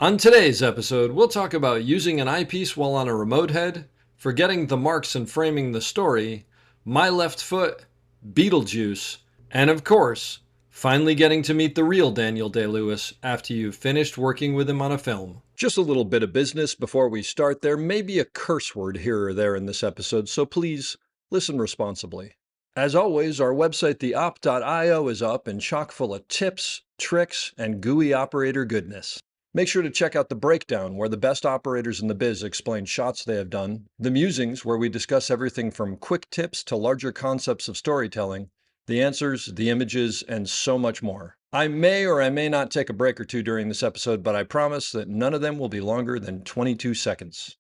On today's episode, we'll talk about using an eyepiece while on a remote head, forgetting the marks and framing the story, my left foot, Beetlejuice, and of course, finally getting to meet the real Daniel Day-Lewis after you've finished working with him on a film. Just a little bit of business before we start. There may be a curse word here or there in this episode, so please listen responsibly. As always, our website, theop.io, is up and chock full of tips, tricks, and gooey operator goodness. Make sure to check out the breakdown, where the best operators in the biz explain shots they have done, the musings, where we discuss everything from quick tips to larger concepts of storytelling, the answers, the images, and so much more. I may or I may not take a break or two during this episode, but I promise that none of them will be longer than 22 seconds.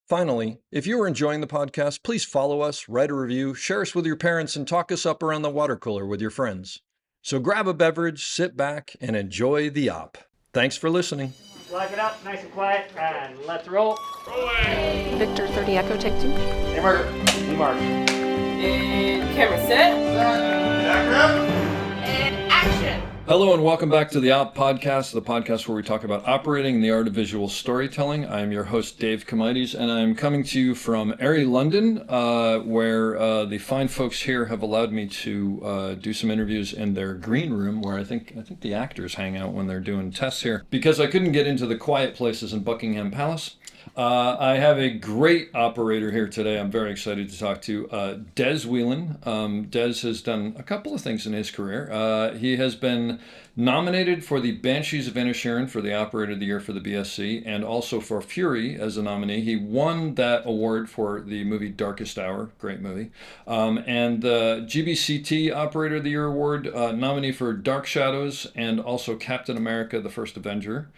Finally, if you are enjoying the podcast, please follow us, write a review, share us with your parents, and talk us up around the water cooler with your friends. So grab a beverage, sit back, and enjoy the op. Thanks for listening. Lock it up, nice and quiet, and let's roll. Rolling. Victor 30 Echo, take 2. Hey, Margaret. Hey, Mark. And camera set. And action. Hello and welcome back to the Op Podcast, the podcast where we talk about operating and the art of visual storytelling. I am your host, Dave Comides, and I'm coming to you from Erie, London, where the fine folks here have allowed me to do some interviews in their green room, where I think the actors hang out when they're doing tests here, because I couldn't get into the quiet places in Buckingham Palace. I have a great operator here today. I'm very excited to talk to Des Whelan. Des has done a couple of things in his career. He has been nominated for the Banshees of Inisherin for the Operator of the Year for the BSC, and also for Fury as a nominee. He won that award for the movie Darkest Hour, great movie. And the GBCT Operator of the Year award, nominee for Dark Shadows, and also Captain America: The First Avenger.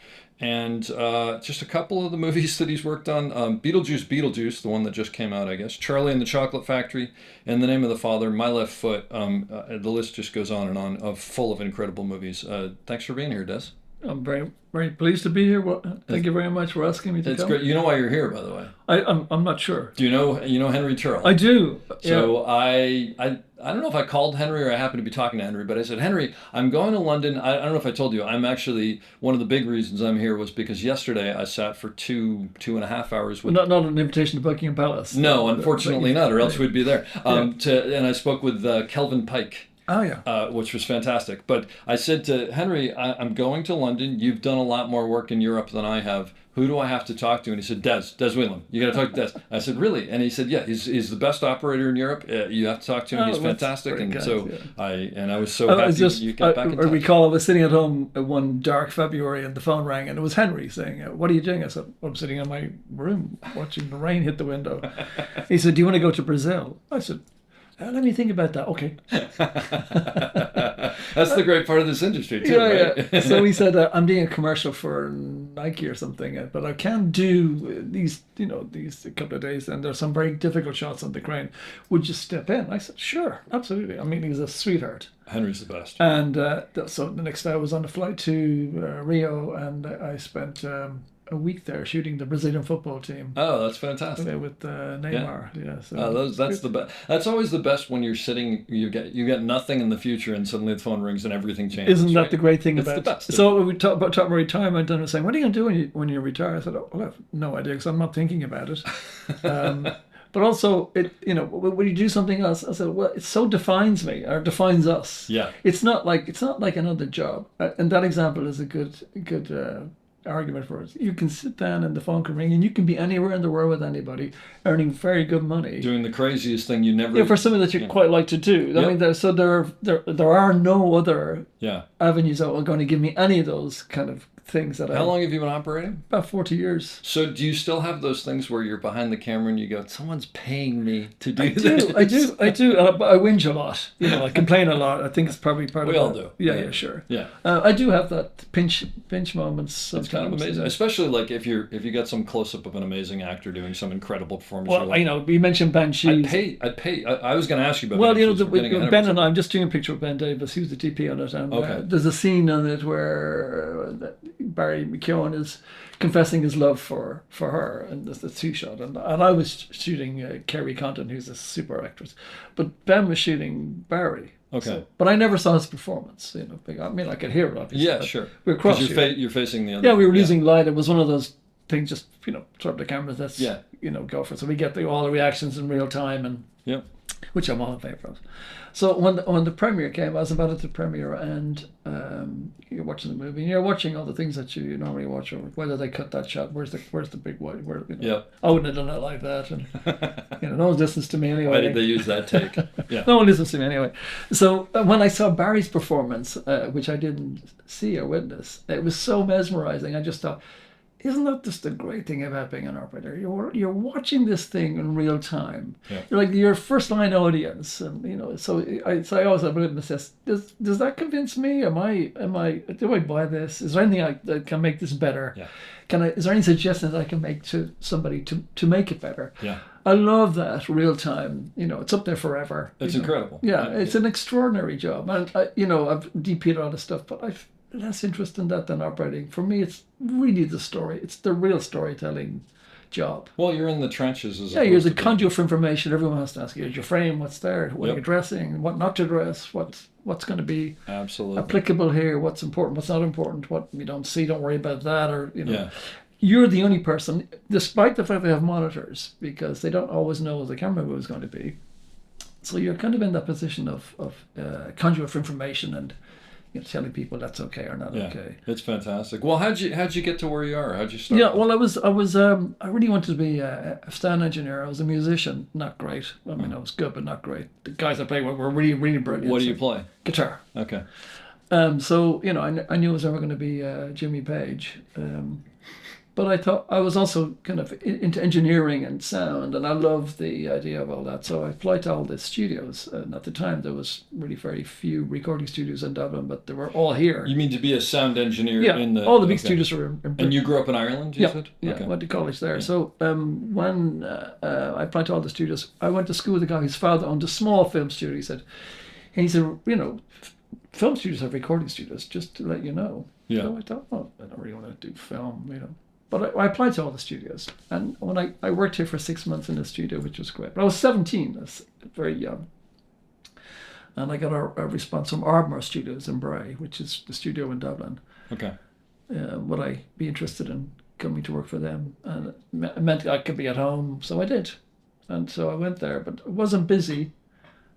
And just a couple of the movies that he's worked on. Beetlejuice, the one that just came out, I guess. Charlie and the Chocolate Factory, In the Name of the Father, My Left Foot. The list just goes on and on, full of incredible movies. Thanks for being here, Des. I'm very, very pleased to be here. Thank you very much for asking me to come. It's great. You know why you're here, by the way. I'm not sure. Do you know Henry Turrell? I do. So yeah. I don't know if I called Henry or I happened to be talking to Henry, but I said, Henry, I'm going to London. I don't know if I told you. I'm actually, one of the big reasons I'm here was because yesterday I sat for two and a half hours with... Not an invitation to Buckingham Palace. No, unfortunately not, or else we'd be there. And I spoke with Kelvin Pike. Oh, yeah. Which was fantastic. But I said to Henry, I'm going to London. You've done a lot more work in Europe than I have. Who do I have to talk to? And he said, Des Whelan. You got to talk to Des. I said, really? And he said, yeah, he's the best operator in Europe. You have to talk to him. He's fantastic. And kind, so I was so happy you got back in touch. I recall I was sitting at home one dark February and the phone rang and it was Henry saying, what are you doing? I said, I'm sitting in my room watching the rain hit the window. He said, do you want to go to Brazil? I said, let me think about that. Okay. That's the great part of this industry, too, right? Yeah. So he said, I'm doing a commercial for Nike or something, but I can do these couple of days, and there's some very difficult shots on the crane. Would you step in? I said, sure, absolutely. I mean, he's a sweetheart. Henry's the best. And so the next day I was on a flight to Rio, and I spent a week there shooting the Brazilian football team. Oh, that's fantastic. With Neymar. Yeah. So that's the best. That's always the best when you're sitting. You get nothing in the future, and suddenly the phone rings and everything changes. Isn't that the great thing about it? It's the best. So we talked about retirement, and I was saying, "What are you going to do when you retire?" I said, "Oh, well, I have no idea because I'm not thinking about it." But also, when you do something else, I said, well, it so defines me or defines us. Yeah. It's not like another job, and that example is a good argument for it. You can sit down and the phone can ring and you can be anywhere in the world with anybody earning very good money, doing the craziest thing you never for something that you quite like to do. Yep. I mean, there are no other avenues that are going to give me any of those kind of things that How long have you been operating? About 40 years. So do you still have those things where you're behind the camera and you go, someone's paying me to do this? I do. I whinge a lot. I complain a lot. I think it's probably part of it. We all do. Yeah, sure. Yeah. I do have that pinch moments sometimes. It's kind of amazing, especially like if you got some close up of an amazing actor doing some incredible performance. Well, we mentioned Banshees. I'd pay. I was going to ask you about. Well, Ben and I'm just doing a picture of Ben Davis. He was the DP on it, and there's a scene on it where Barry McKeown is confessing his love for her, and there's the two shot, and I was shooting Kerry Condon, who's a super actress, but Ben was shooting Barry. Okay. So, but I never saw his performance. I mean, I could hear it obviously. Yeah, sure. We're cross. You're facing the other. Yeah, we were using light. It was one of those things. Just turn up the cameras. Let's Yeah. Go for it. So we get all the reactions in real time, and Yep. which I'm all in favor of. So when the premiere came, I was invited to the premiere, and you're watching the movie, and you're watching all the things that you normally watch, or whether they cut that shot, where's the big white, Yep. I wouldn't have done it like that, and no one listens to me anyway. Why did they use that take? Yeah. No one listens to me anyway. So when I saw Barry's performance, which I didn't see or witness, it was so mesmerizing. I just thought, isn't that just the great thing about being an operator? You're watching this thing in real time. Yeah. You're like your first line audience, and So I always have witness this. Does that convince me? Do I buy this? Is there anything that can make this better? Yeah. Is there any suggestions I can make to somebody to make it better? Yeah. I love that real time. It's up there forever. It's incredible. Yeah, it's an extraordinary job, and I've DP'd a lot of stuff, but I've less interest in that than operating. For me, it's really the story. It's the real storytelling job. Well, you're in the trenches as You're the conduit for information. Everyone has to ask you, your frame, what's there, what are you dressing, what not to dress, what's going to be absolutely applicable here, what's important, what's not important, what you don't see, don't worry about that, or Yeah. You're the only person, despite the fact they have monitors, because they don't always know what the camera move is going to be. So you're kind of in that position of conduit for information and telling people that's okay or not okay. It's fantastic. Well, how'd you get to where you are? How'd you start? Yeah, well, I really wanted to be a sound engineer. I was a musician, not great. I mean, I was good, but not great. The guys I played with were really, really brilliant. What do you play? Guitar. Okay. So I knew I was never going to be Jimmy Page. But I thought I was also kind of into engineering and sound, and I loved the idea of all that. So I applied to all the studios, and at the time there was really very few recording studios in Dublin, but they were all here. You mean to be a sound engineer? Yeah, all the big studios were in Britain. And you grew up in Ireland, you said? Yeah, Okay. went to college there. Yeah. So when I applied to all the studios, I went to school with a guy whose father owned a small film studio. He said, film studios have recording studios, just to let you know. Yeah. So I thought, I don't really want to do film, But I applied to all the studios. And when I worked here for 6 months in the studio, which was great. But I was 17, that's very young. And I got a response from Ardmore Studios in Bray, which is the studio in Dublin. Okay. Would I be interested in coming to work for them? And it meant I could be at home, so I did. And so I went there, but it wasn't busy.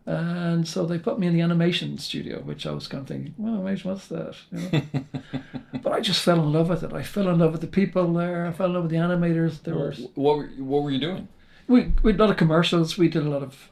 And so they put me in the animation studio, which I was kind of thinking, well, animation, what's that? But I just fell in love with it. I fell in love with the people there. I fell in love with the animators. What were you doing? We did a lot of commercials. We did a lot of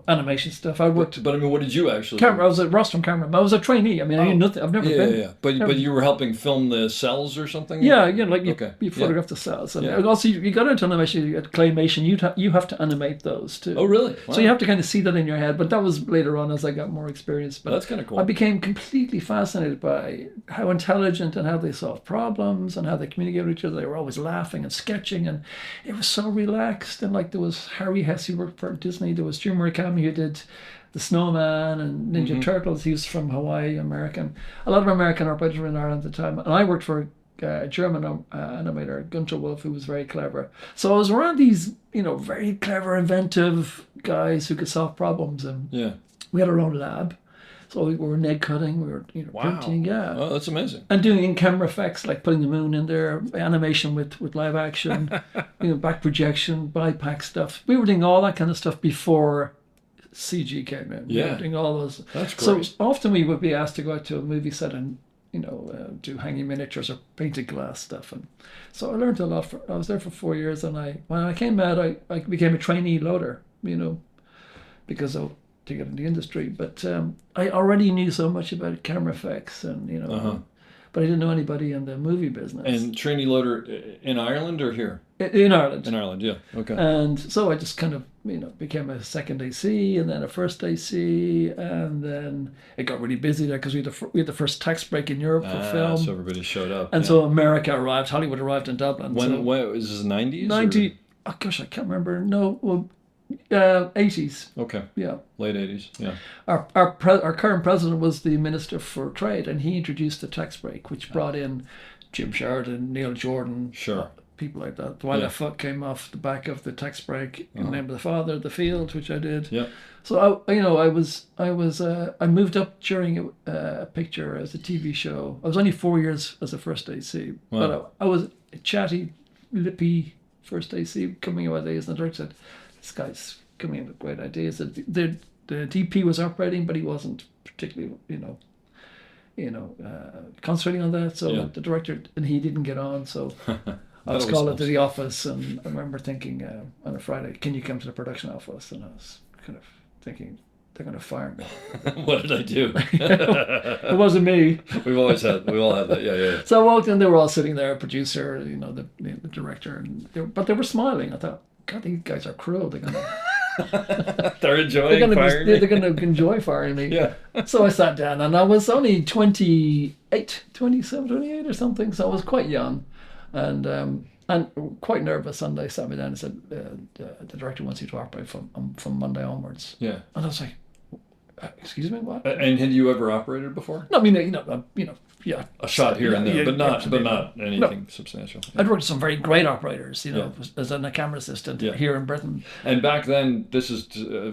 animation stuff. I worked. But I mean, what did you actually? Camera. I was at Rostrum Camera. I was a trainee. I mean, I knew nothing. I've never been. Yeah. But you were helping film the cells or something. Yeah, you photograph the cells, and also you got into animation. You had claymation. You have to animate those too. Oh, really? Wow. So you have to kind of see that in your head. But that was later on as I got more experience. But that's kind of cool. I became completely fascinated by how intelligent and how they solved problems and how they communicated with each other. They were always laughing and sketching, and it was so relaxed. And like there was Harry Hesse, who worked for Disney. There was Jim Murakami, who did The Snowman and Ninja Turtles. He was from Hawaii, American. A lot of American operators were in Ireland at the time. And I worked for a German animator, Gunter Wolf, who was very clever. So I was around these, very clever, inventive guys who could solve problems. And we had our own lab. So we were egg cutting, we were printing, Oh, that's amazing. and doing in-camera effects like putting the moon in there, animation with live action, back projection, bipack stuff. We were doing all that kind of stuff before CG came in. We were doing all those. That's great. So often we would be asked to go out to a movie set and do hanging miniatures or painted glass stuff, and so I learned a lot. I was there for 4 years, and when I came out, I became a trainee loader. Because to get in the industry, but I already knew so much about camera effects and but I didn't know anybody in the movie business. And trainee loader in Ireland or here? In Ireland. In Ireland, yeah. Okay. And so I just kind of became a second AC and then a first AC, and then it got really busy there because we had the first tax break in Europe for film. So everybody showed up. And so America arrived, Hollywood arrived in Dublin. When was this 90s? 90. Oh gosh, I can't remember. No, well, 80s. Okay. Yeah. Late 80s. Yeah. Our current president was the Minister for Trade, and he introduced the tax break, which brought in Jim Sheridan, Neil Jordan, Sure. people like that. My Left Foot came off the back of the tax break in the name of the father, The Field, which I did. Yeah. So I moved up during a picture as a TV show. I was only 4 years as a first AC, but I was a chatty, lippy first AC coming out of days, and the director said, "This guy's coming in with great ideas." The DP was operating, but he wasn't particularly, concentrating on that. So the director and he didn't get on. So I was called into the office, and I remember thinking on a Friday, "Can you come to the production office?" And I was kind of thinking, they're going to fire me. What did I do? It wasn't me. We all had that. Yeah. So I walked in, they were all sitting there, producer, the director, but they were smiling. I thought, God, these guys are cruel. They're going to They're enjoying firing me. They're going to enjoy firing me. Yeah. So I sat down, and I was only 27, 28 or something, so I was quite young. And quite nervous, and they sat me down and said, the director wants you to operate from Monday onwards. Yeah. And I was like, excuse me, what? And had you ever operated before? No, I mean, yeah. A shot here and there, but not absolutely. anything substantial. I'd worked with some very great operators, as a camera assistant here in Britain. And back then, this is,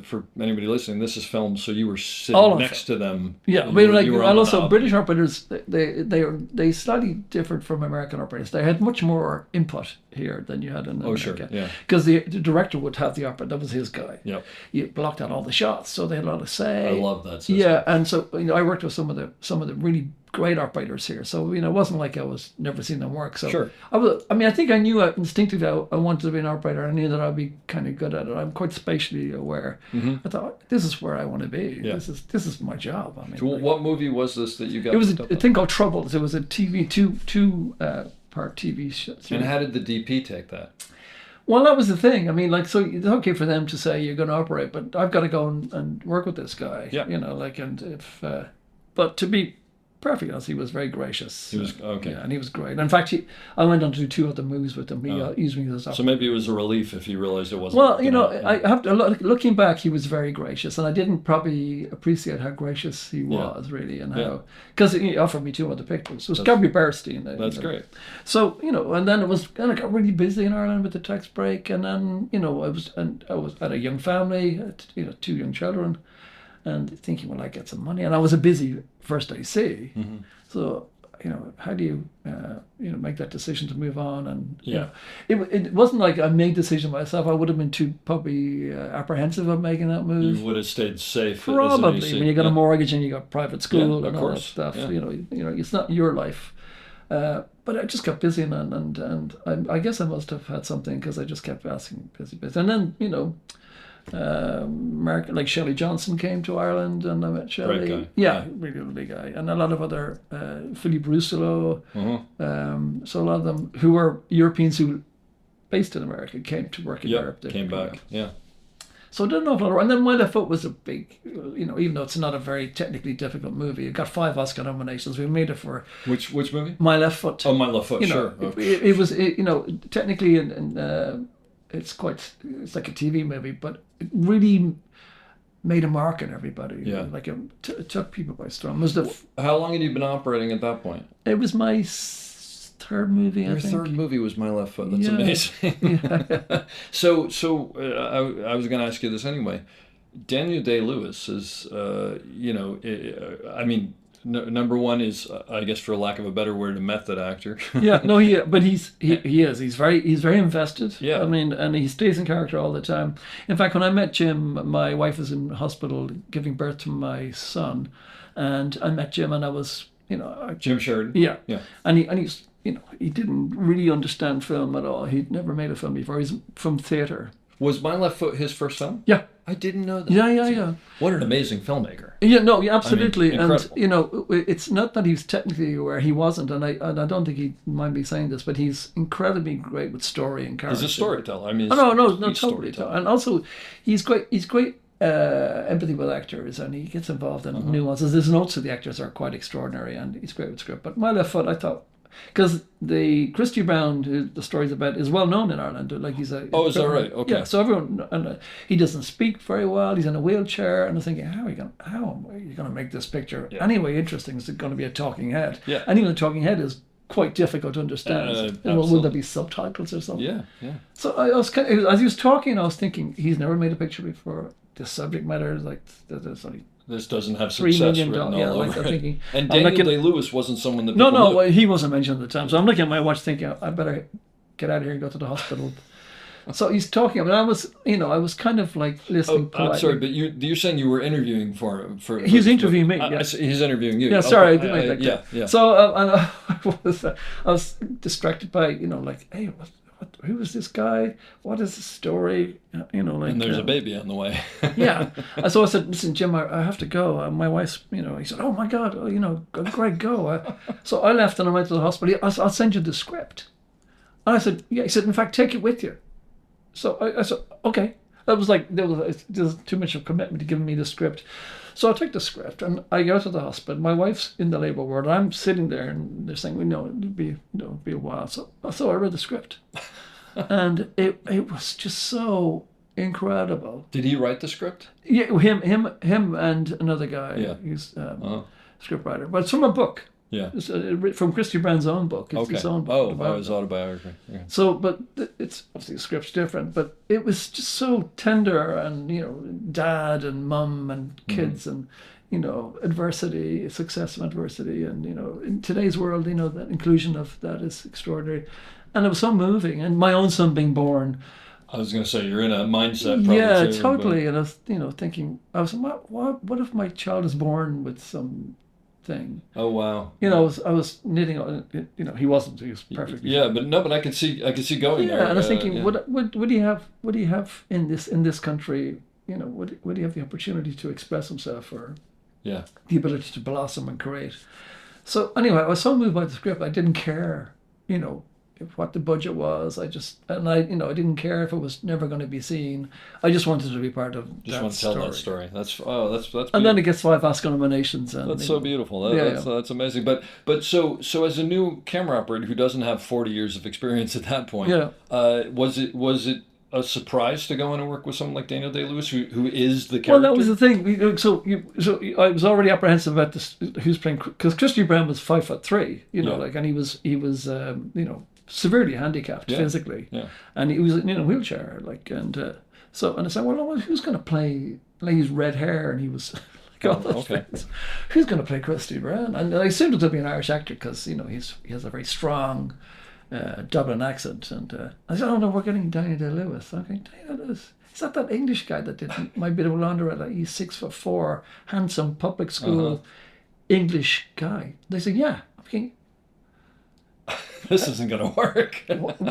for anybody listening, this is filmed, so you were sitting next to them. Yeah, British operators, they slightly differed from American operators. They had much more input here than you had in America. Sure, yeah. Because the director would have the operator, that was his guy. Yeah. He blocked out all the shots, so they had a lot of say. I love that system. Yeah, and so, I worked with some of the really great operators here, so it wasn't like I was never seen them work. So sure. I think I knew instinctively I wanted to be an operator. I knew that I'd be kind of good at it. I'm quite spatially aware. Mm-hmm. I thought, this is where I want to be. Yeah. This is my job. So what movie was this that you got? It was a thing called Troubles. It was a TV two part TV show. And how did the DP take that? Well, that was the thing. I mean, so it's okay for them to say you're going to operate, but I've got to go and work with this guy. Yeah. And if, but to be perfect honest, he was very gracious. He was okay. Yeah, and he was great. In fact, I went on to do 2 other movies with him. He used me as so maybe it was a relief if you realized it wasn't. Well, I have to looking back, he was very gracious, and I didn't probably appreciate how gracious he was really, and how because he offered me 2 other pictures. It was Gabriel Bernstein. That's great. So and then I got really busy in Ireland with the tax break, and then I was at a young family, 2 young children. And thinking, well, I get some money, and I was a busy first AC. Mm-hmm. So, how do you, make that decision to move on? And it wasn't like I made the decision myself. I would have been too probably apprehensive of making that move. You would have stayed safe. Probably when you got a mortgage and you got private school and all that stuff. Yeah. It's not your life. But I just got busy, and I guess I must have had something because I just kept asking busy, and then like Shelley Johnson came to Ireland, and I met Shelley. Great guy. Yeah, really lovely guy, and a lot of other Philippe Rousselot. Mm-hmm. So a lot of them who were Europeans who based in America came to work in Europe. Came back. Yeah. So I did an awful lot. And then My Left Foot was a big, even though it's not a very technically difficult movie, it got 5 Oscar nominations. We made it for which movie? My Left Foot. Oh, My Left Foot. Sure. It was technically it's like a TV movie, but it really made a mark on everybody. Yeah. It took people by storm. How long had you been operating at that point? It was my 3rd movie, I think. Your 3rd movie was My Left Foot. That's amazing. Yeah. So I was going to ask you this anyway. Daniel Day-Lewis is, number one is, I guess, for lack of a better word, a method actor. But he is. He's very invested. Yeah. I mean, and he stays in character all the time. In fact, when I met Jim, my wife was in hospital giving birth to my son, and I met Jim, and I was, Jim Sheridan. Yeah. Yeah. And he's, he didn't really understand film at all. He'd never made a film before. He's from theatre. Was My Left Foot his first film? Yeah. I didn't know that. Yeah. What an amazing filmmaker. Yeah, no, absolutely. Incredible. And, it's not that he's technically aware, he wasn't, and I don't think he'd mind me saying this, but he's incredibly great with story and character. He's a storyteller. No, totally. And also, he's great empathy with actors, and he gets involved in nuances. His notes of the actors are quite extraordinary, and he's great with script. But My Left Foot, I thought, because the Christy Brown, who the story's about, is well known in Ireland. Like he's a. Oh, is that right? Okay. Yeah. So everyone, and he doesn't speak very well. He's in a wheelchair, and I was thinking, how are you going to make this picture anyway interesting? Is it going to be a talking head? Yeah. And even the talking head is quite difficult to understand. Would there be subtitles or something? Yeah, yeah. So I was kind of, as he was talking, I was thinking, he's never made a picture before. The subject matter is like, there's only This doesn't have $3 success million. written all Yeah, over like I'm it. thinking. And I'm Daniel looking- Day-Lewis wasn't someone that No, people no, knew. well, he wasn't mentioned at the time. So I'm looking at my watch, thinking, I better get out of here and go to the hospital. So he's talking, I was kind of like listening. Oh, I'm sorry, but you're saying you were interviewing for He's interviewing me. I Yeah. see, he's interviewing you. Yeah, Okay, sorry, I didn't make that clear. Yeah, yeah. So I was distracted by, like, hey, who is this guy? What is the story? Like. And there's a baby on the way. Yeah. So I said, listen, Jim, I have to go. My wife's, he said, oh my God, Greg, go. So I left and I went to the hospital. I'll send you the script. And I said, yeah. He said, in fact, take it with you. So I said, okay. That was like, there was too much of commitment to giving me the script. So I took the script and I go to the hospital. My wife's in the labor ward. I'm sitting there and they're saying, we know it'll be a while. So I read the script. And it was just so incredible. Did he write the script? Yeah, him and another guy. Yeah. He's scriptwriter. But it's from a book. Yeah. It's from Christy Brown's own book. It's Okay. his own Oh, book. his autobiography. Yeah. So, but it's obviously the script's different, but it was just so tender and, dad and mum and kids and, adversity, success and adversity. And, in today's world, that inclusion of that is extraordinary. And it was so moving. And my own son being born. I was going to say, you're in a mindset probably Yeah, too, totally. And I was, thinking, what if my child is born with some thing? Oh, wow. I was knitting on it. He wasn't. He was perfectly Yeah, fine. but I can see going there. Yeah, and I was thinking, yeah. what do you have in this country? Would he have the opportunity to express himself or Yeah. the ability to blossom and create? So anyway, I was so moved by the script, I didn't care, what the budget was. I didn't care if it was never going to be seen. I just wanted to be part of Just that want to tell story. that story. That's beautiful. And then it gets 5 Oscar nominations. And, That's so beautiful. Yeah, That's amazing. But so as a new camera operator who doesn't have 40 years of experience at that point, Yeah. Was it a surprise to go in and work with someone like Daniel Day-Lewis, who is the character? Well, that was the thing. So I was already apprehensive about this. Who's playing? Because Christy Brown was 5'3", and he was severely handicapped physically, and he was in a wheelchair, and I said, well, who's going to play his red hair? And he was like, all those things. Who's going to play Christy Brown? And I assumed it would be an Irish actor because he has a very strong Dublin accent, and I said, oh no, we're getting Daniel Day-Lewis. Okay, Daniel Day-Lewis. Is that English guy that did My Bit of a Laundrette? He's 6'4", handsome, public school English guy. They said, yeah. I'm thinking, this isn't going to work.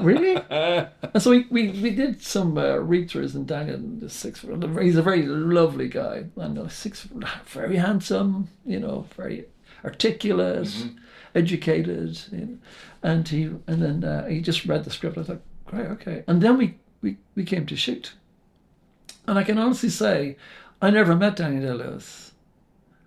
really? And so we did some read-throughs, and Daniel is 6'4". He's a very lovely guy, and 6'4", very handsome, very articulate, educated, and then he just read the script. I thought, great, okay. And then we came to shoot, and I can honestly say, I never met Daniel Day-Lewis.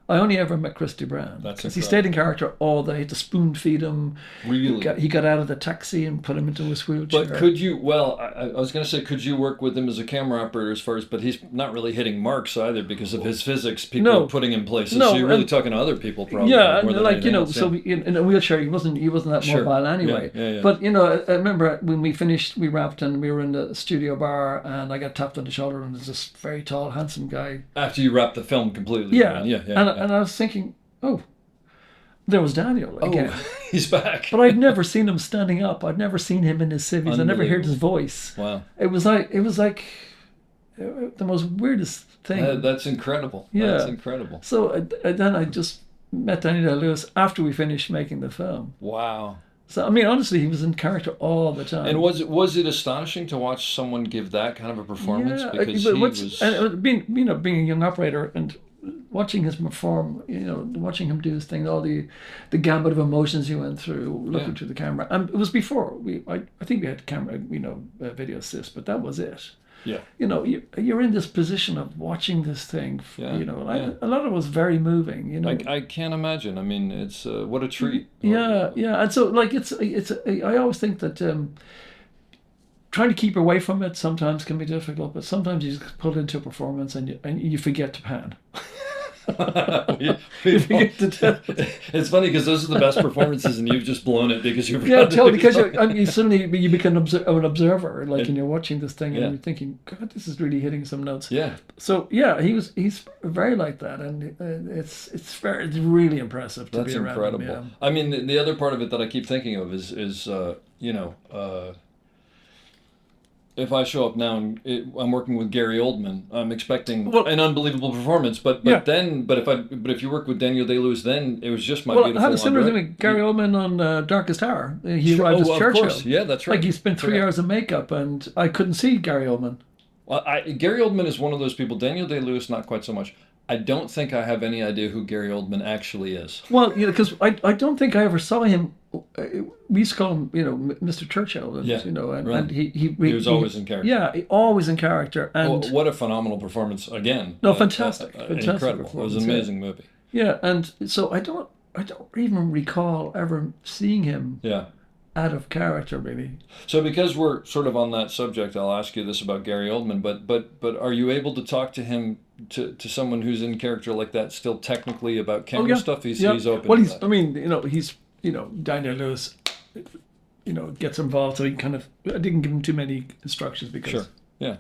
I only ever met Christy Brown. That's because he stayed in character all day. I had to spoon feed him. Really? He got out of the taxi and put him into his wheelchair. But could you? Well, I was going to say, could you work with him as a camera operator as far as? But he's not really hitting marks either because of his physics. People are putting him places. No, so you're really talking to other people, probably. Yeah, more and than anything else, so in a wheelchair, he wasn't that mobile anyway. Yeah. But I remember when we finished, we wrapped, and we were in the studio bar, and I got tapped on the shoulder, and there's this very tall, handsome guy. After you wrapped the film completely. Yeah, yeah. And I was thinking, oh, there was Daniel again. Oh, he's back. But I'd never seen him standing up. I'd never seen him in his civvies. I never heard his voice. Wow. It was like the most weirdest thing. That's incredible. Yeah. That's incredible. So then I just met Daniel Day-Lewis after we finished making the film. Wow. So I mean, honestly, he was in character all the time. And was it astonishing to watch someone give that kind of a performance? Yeah, Because but he was. and being a young operator and watching him perform, watching him do his thing, all the gamut of emotions he went through, looking through the camera. And it was before I think we had camera, video assist, but that was it. Yeah. You're in this position of watching this thing. A lot of it was very moving. I can't imagine. I mean, it's what a treat. Yeah. And so I always think that trying to keep away from it sometimes can be difficult, but sometimes you just put it into a performance and you forget to pan. It's funny because those are the best performances, and you've just blown it because you're Yeah, totally. Because you suddenly you become an observer, like, and you're watching this thing, and you're thinking, God, this is really hitting some notes. Yeah. So yeah, he's very like that, and it's really impressive to That's be around incredible. him, I mean, the other part of it that I keep thinking of is if I show up now and I'm working with Gary Oldman, I'm expecting an unbelievable performance. But if you work with Daniel Day-Lewis, then it was just my beautiful. I had a similar thing with Gary Oldman on Darkest Hour. He arrived as Churchill. Of course. Yeah, that's right. Like, he spent 3 hours of makeup, and I couldn't see Gary Oldman. Well, Gary Oldman is one of those people. Daniel Day-Lewis, not quite so much. I don't think I have any idea who Gary Oldman actually is. Well, because I don't think I ever saw him. We used to call him, Mr. Churchill. And, and he was always in character. Yeah, always in character. And what a phenomenal performance again. No, fantastic. Incredible. It was an amazing movie. Yeah, and so I don't even recall ever seeing him. Yeah. Out of character, maybe. So because we're sort of on that subject, I'll ask you this about Gary Oldman, but are you able to talk to him, to someone who's in character like that, still technically about camera stuff? He's open. Well, to that. I mean, Daniel Lewis, gets involved, so he kind of, I didn't give him too many instructions because. Sure. Yeah.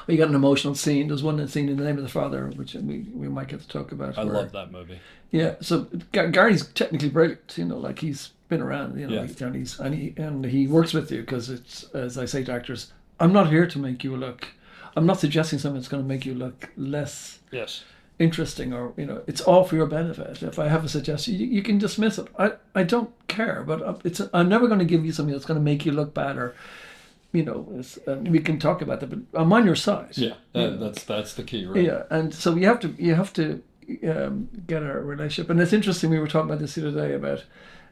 We got an emotional scene. There's one scene in The Name of the Father, which we might get to talk about. I love that movie. Yeah, so Gary's technically brilliant. Like, he's been around, and he works with you because it's, as I say to actors, I'm not here to make you look. I'm not suggesting something that's going to make you look less interesting, or it's all for your benefit. If I have a suggestion, you can dismiss it. I don't care, but I'm never going to give you something that's going to make you look bad, or we can talk about that, but I'm on your side. Yeah, that's the key, right? Yeah, and so you have to get a relationship. And it's interesting, we were talking about this the other day, about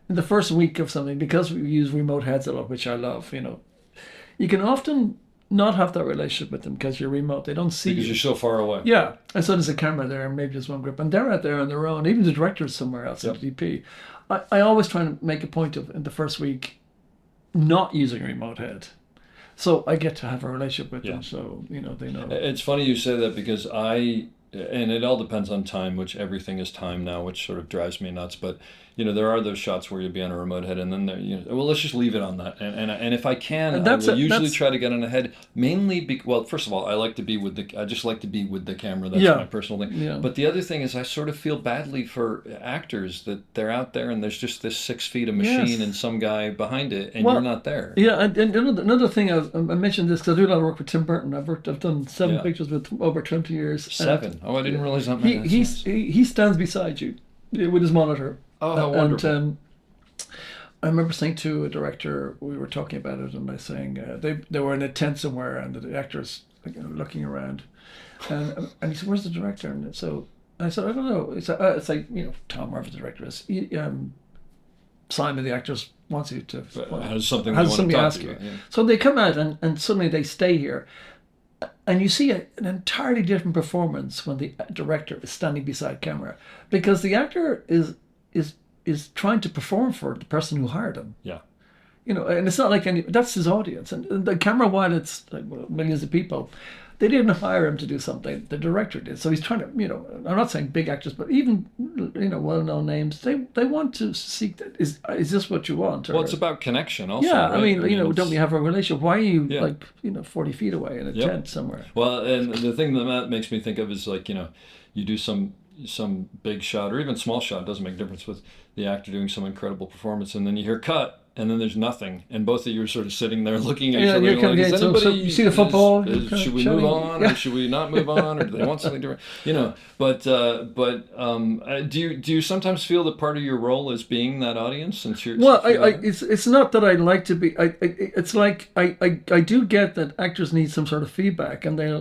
in the first week of something, because we use remote heads a lot, which I love, you can often not have that relationship with them because you're remote. They don't see because you. You're so far away. Yeah, and so there's a camera there, and maybe just one grip, and they're out there on their own. Even the director's somewhere else in the DP. I always try to make a point of, in the first week, not using a remote head. So I get to have a relationship with them, so they know. It's funny you say that, because and it all depends on time, which everything is time now, which sort of drives me nuts. But there are those shots where you'll be on a remote head, and then let's just leave it on that. And if I can, I will usually try to get on a head, mainly first of all, I just like to be with the camera. That's my personal thing. Yeah. But the other thing is, I sort of feel badly for actors that they're out there and there's just this 6 feet of machine and some guy behind it, and you're not there. Yeah, and another thing, I mentioned this because I do a lot of work with Tim Burton. I've done 7 pictures with over 20 years. 7? Oh, I didn't realize that many. He stands beside you with his monitor. Oh, how wonderful. And I remember saying to a director, we were talking about it, and I was saying they were in a tent somewhere, and the actors looking around, and he said, "Where's the director?" And so I said, "I don't know." It's like Tom, whoever the director is. Simon, the actors, wants you to has something to ask you. Yeah. So they come out, and suddenly they stay here. And you see an entirely different performance when the director is standing beside camera, because the actor is trying to perform for the person who hired him. Yeah. And it's not like that's his audience. And the camera, while it's like millions of people, they didn't hire him to do something. The director did. So he's trying to, I'm not saying big actors, but even, well-known names, they want to seek that. Is this what you want? Well, it's about connection also. Yeah, right? I mean, don't we have a relationship? Why are you 40 feet away in a tent somewhere? Well, and the thing that makes me think of is you do some big shot or even small shot, doesn't make a difference, with the actor doing some incredible performance, and then you hear cut, and then there's nothing, and both of you are sort of sitting there looking at each other. So you see the football. Should we move on, or should we not move on, or do they want something different? But do you sometimes feel that part of your role is being that audience? It's not that I like to be. It's like I do get that actors need some sort of feedback, and they're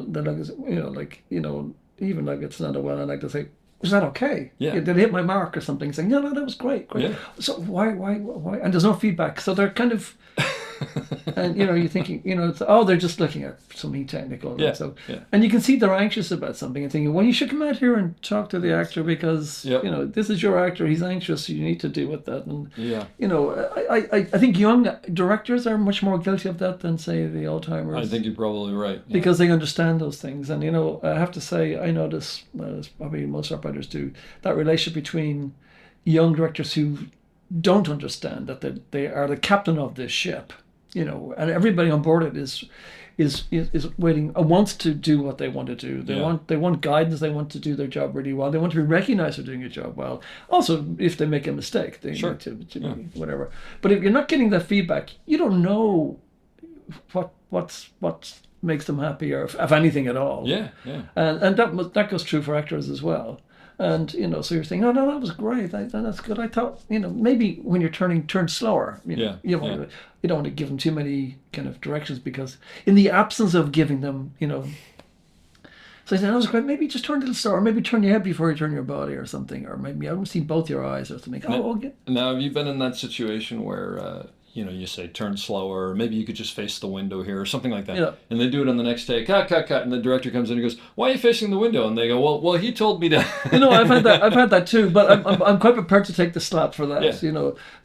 even like it's not a well, I like to say, is that okay? Yeah. Did it hit my mark or something? Saying, no, that was great. Yeah. So why? And there's no feedback. So they're kind of, And you're thinking, it's, they're just looking at something technical. Yeah, So, yeah. and you can see they're anxious about something and thinking, well, you should come out here and talk to the actor because Yep. this is your actor. He's anxious. You need to deal with that. And Yeah. I think young directors are much more guilty of that than say the old timers. I think you're probably right. Yeah. Because they understand those things. And, I have to say, I notice, as probably most operators do, that relationship between young directors who don't understand that they are the captain of this ship, and everybody on board it is waiting, wants to do what they want to do. They want guidance. They want to do their job really well. They want to be recognized for doing a job well. Also, if they make a mistake, they need to whatever. But if you're not getting that feedback, you don't know what makes them happy, or if anything at all. Yeah, yeah. And that goes true for actors as well. And so you're thinking, oh no, that was great. That's good. I thought, maybe when you're turn slower. You don't want to give them too many kind of directions, because in the absence of giving them, so I said, that was great. Maybe just turn a little slower. Maybe turn your head before you turn your body or something. Or maybe I want to see both your eyes or something. Now, have you been in that situation where you say turn slower, or maybe you could just face the window here or something like that. Yeah. And they do it on the next take, cut, and the director comes in and goes, why are you facing the window? And they go, well, he told me to. I've had that too, but I'm quite prepared to take the slap for that,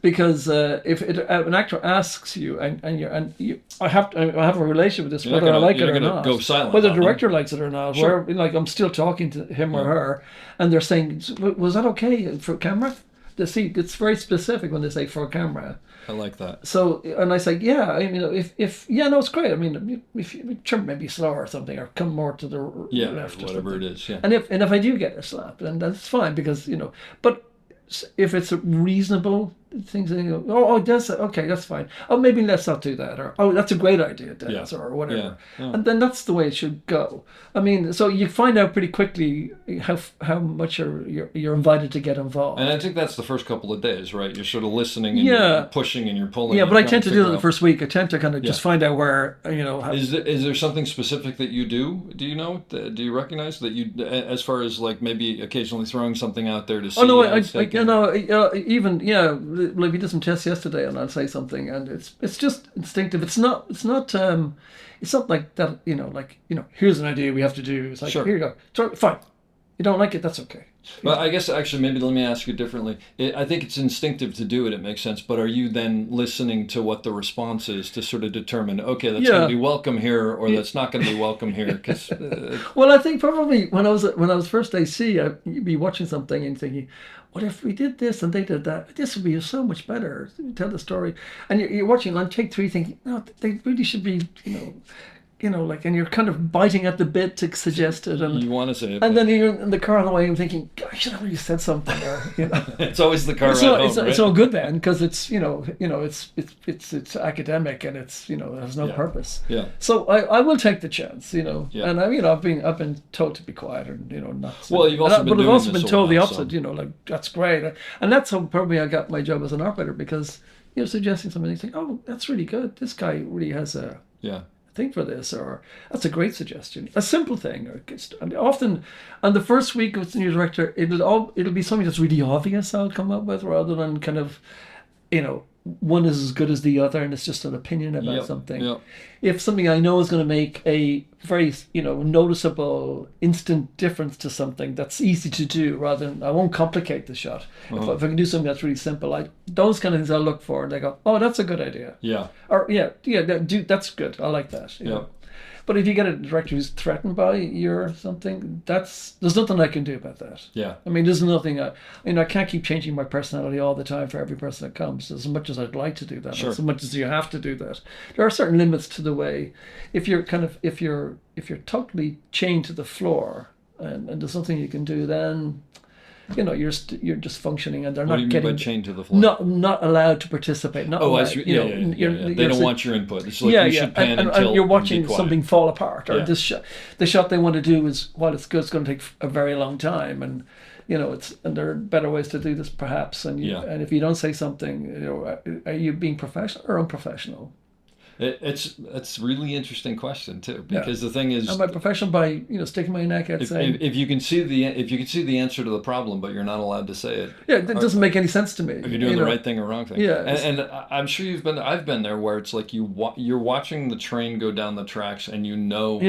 because if an actor asks you I have a relationship with this, whether I like it or not, go silent, whether the director likes it or not, Sure. where I'm still talking to him or her, and they're saying, was that okay for camera? It's very specific when they say for camera. I like that. So, and I say, yeah, it's great. If you turn maybe slower or something, or come more to the left, or whatever something. it is. Yeah. And if I do get a slap, then that's fine, because But if it's a reasonable things, okay, that's fine. Oh, maybe let's not do that, or that's a great idea, Des, or whatever. Yeah. And then that's the way it should go. So you find out pretty quickly how much you're invited to get involved. And I think that's the first couple of days, right? You're sort of listening and you're pushing and you're pulling. Yeah, but I tend to do that the first week. I tend to kind of just find out where, Is there something specific that you do? Do you know? Do you recognize that you, as far as like maybe occasionally throwing something out there to see? Oh no, even like we did some tests yesterday, and I'll say something, and it's just instinctive. It's not like that. Here's an idea we have to do. It's like, here you go. So, fine. You don't like it, that's okay. But I guess actually maybe let me ask you differently. I think it's instinctive to do it. It makes sense. But are you then listening to what the response is to sort of determine, okay, that's going to be welcome here, or that's not going to be welcome here? Cause, well, I think probably when I was first AC, you'd be watching something and thinking, what if we did this and they did that? This would be so much better. Tell the story, and you're watching on take 3, thinking, no, they really should be, and you're kind of biting at the bit to suggest it, and you want to say it, and then you're in the car on the way and thinking, I should have really said something, or it's always the car ride home, it's all good then, because it's it's academic, and it's it has no purpose. Yeah. So I will take the chance, Yeah. and I've been told to be quiet, and not. Well, you've also been but I've doing also this been a told the while, opposite. Like, that's great, and that's how probably I got my job as an operator, because suggesting something, you think, oh, that's really good. This guy really has a thing for this, or that's a great suggestion, a simple thing, and often on the first week of the new director, it'll be something that's really obvious I'll come up with, rather than kind of one is as good as the other and it's just an opinion about something. If something I know is going to make a very noticeable instant difference to something, that's easy to do, rather than, I won't complicate the shot. If I can do something that's really simple, those kind of things I'll look for, and I go, oh, that's a good idea. Or that's good, I like that. But if you get a director who's threatened by your something, there's nothing I can do about that. There's nothing. I can't keep changing my personality all the time for every person that comes. As much as I'd like to do that, as much as you have to do that, there are certain limits to the way. If you're totally chained to the floor, and there's nothing you can do, then you're just functioning, and they're what not do you mean getting by chained to the floor? Not allowed to participate. Not allowed, They don't want your input. It's like you should pan until and you're watching be quiet. something fall apart, or this shot. The shot they want to do is, while it's good, it's going to take a very long time, and and there are better ways to do this perhaps. And and if you don't say something, are you being professional or unprofessional? It's really interesting question too, because the thing is, And my profession by sticking my neck out saying, if you can see the answer to the problem, but you're not allowed to say it. yeah, it doesn't make any sense to me. If you're doing the right thing or wrong thing. Yeah. And I'm sure I've been there where it's like you're watching the train go down the tracks and you know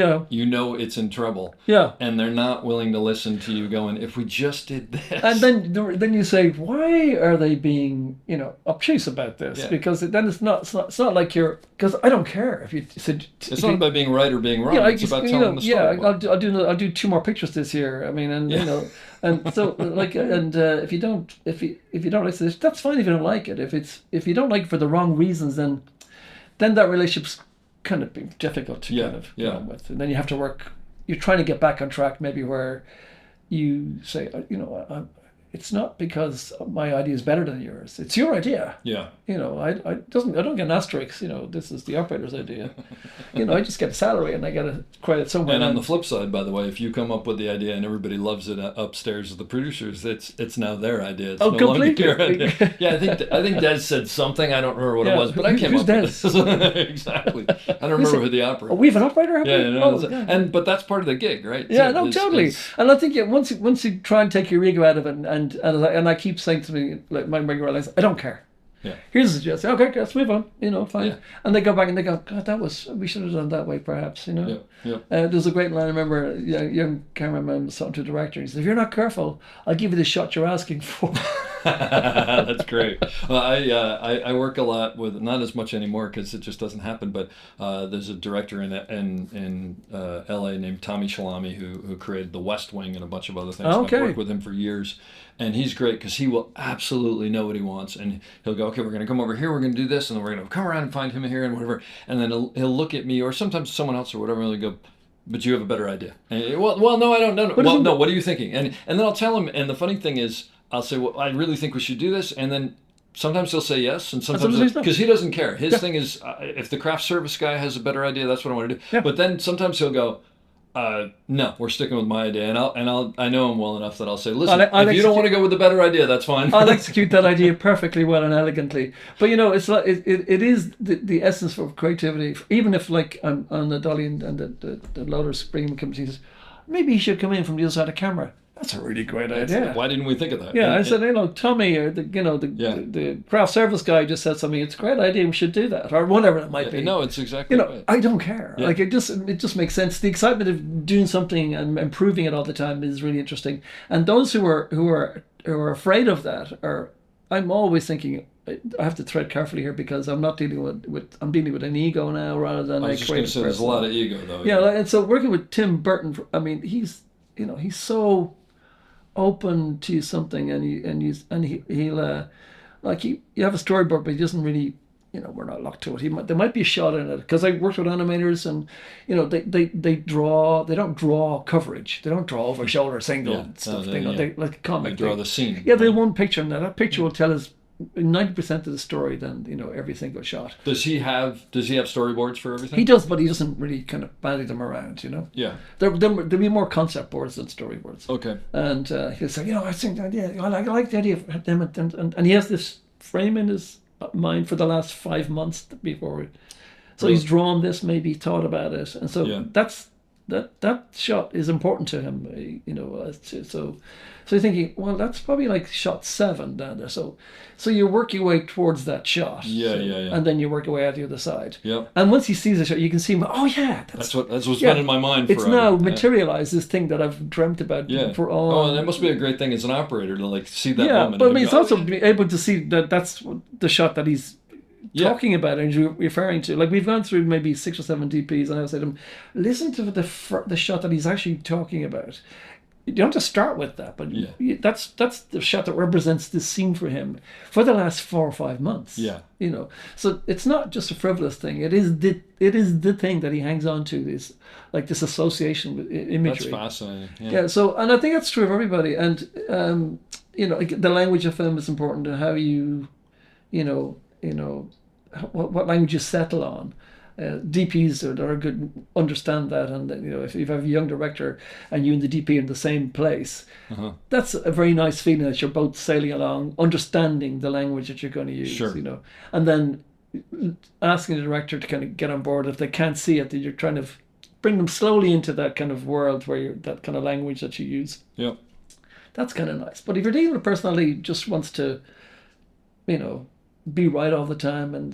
it's in trouble. Yeah. And they're not willing to listen to you going, if we just did this. And then you say, why are they being obtuse about this? Yeah. Because then it's not like because I don't care if you said it's not about being right or being wrong. It's about telling the story. Yeah, I'll do 2 more pictures this year. I mean, and so like, and if you don't like this, that's fine if you don't like it. If you don't like it for the wrong reasons, then that relationship's kind of difficult to kind of get on with, and then you have to work. You're trying to get back on track, maybe where you say, it's not because my idea is better than yours. It's your idea. Yeah. I don't get an asterisk. This is the operator's idea. I just get a salary and I get a credit somewhere. And on the flip side, by the way, if you come up with the idea and everybody loves it upstairs with the producers, it's now their idea. It's no completely. longer your idea. Yeah, I think Des said something. I don't remember what it was, but I came up with this. Exactly. I don't remember who the operator. Oh, we have an operator. But that's part of the gig, right? Yeah, no, totally. And I think once you try and take your ego out of it, and I keep saying to me, like my regular lines, I don't care. Yeah. Here's a suggestion. Okay, let's move on. Fine. Yeah. And they go back and they go, God, we should have done that way, perhaps. Yeah. There's a great line. I remember a young cameraman was talking to the director. He said, if you're not careful, I'll give you the shot you're asking for. That's great. I work a lot with, not as much anymore because it just doesn't happen, but there's a director in LA named Tommy Shalami who created The West Wing and a bunch of other things. Okay. I've worked with him for years, and he's great because he will absolutely know what he wants, and he'll go, okay, we're going to come over here, we're going to do this, and then we're going to come around and find him here and whatever, and then he'll look at me or sometimes someone else or whatever, and he'll go, but you have a better idea. And, well, no, I don't know. Well, no, what are you thinking? And then I'll tell him, and the funny thing is, I'll say, well, I really think we should do this, and then sometimes he'll say yes, and sometimes because he doesn't care. His thing is, if the craft service guy has a better idea, that's what I want to do. Yeah. But then sometimes he'll go, no, we're sticking with my idea, and I know him well enough that I'll say, listen, if you don't want to go with the better idea, that's fine. I'll execute that idea perfectly well and elegantly. But it's like it is the essence of creativity. Even if like I'm on the dolly and the loader spring comes, he says, maybe he should come in from the other side of the camera. That's a really great idea. Why didn't we think of that? Yeah, I said, Tommy or the craft service guy just said something. It's a great idea. We should do that, or whatever it might be. No, it's exactly right. I don't care. Yeah. Like it just makes sense. The excitement of doing something and improving it all the time is really interesting. And those who are afraid of that I'm always thinking, I have to tread carefully here because I'm not dealing with I'm dealing with an ego now rather than I was just going to say there's a lot of ego though. Yeah, and so working with Tim Burton, I mean, he's so open to something, and he'll like you have a storyboard, but he doesn't really, we're not locked to it. There might be a shot in it because I worked with animators, and they draw. They don't draw coverage. They don't draw over shoulder single stuff. They like a comic. They draw the scene. Yeah, they have one picture, and that picture will tell us 90% of the story than every single shot. Does he have storyboards for everything? He does, but he doesn't really kind of bandy them around, Yeah. There'll be more concept boards than storyboards. Okay. And he'll say, I think the idea, I like the idea of them, and he has this frame in his mind for the last 5 months before. So he's drawn this, maybe thought about it, and so that shot is important to him, So you're thinking, well, that's probably like shot 7 down there. So you work your way towards that shot. Yeah. And then you work your way out the other side. Yeah. And once he sees the shot, you can see him. Oh yeah, that's what's been in my mind forever. It's now materialized, this thing that I've dreamt about for all. Oh, and that must be a great thing as an operator to like see that moment. But I mean, it's also being able to see that that's the shot that he's talking about and you're referring to. Like we've gone through maybe 6 or 7 DPs, and I said to him, listen to the shot that he's actually talking about. You don't have to start with that, but that's the shot that represents this scene for him for the last 4 or 5 months. Yeah, So it's not just a frivolous thing. It is the thing that he hangs on to. This association with imagery. That's fascinating. Yeah. So, and I think that's true of everybody. And the language of film is important, and how what language you settle on. DPs that are good understand that, and if you have a young director and you and the DP in the same place, that's a very nice feeling that you're both sailing along, understanding the language that you're going to use. Sure. And then asking the director to kind of get on board if they can't see it, that you're trying to bring them slowly into that kind of world where that kind of language that you use. Yeah. That's kind of nice. But if you're dealing with a personality who just wants to, be right all the time, and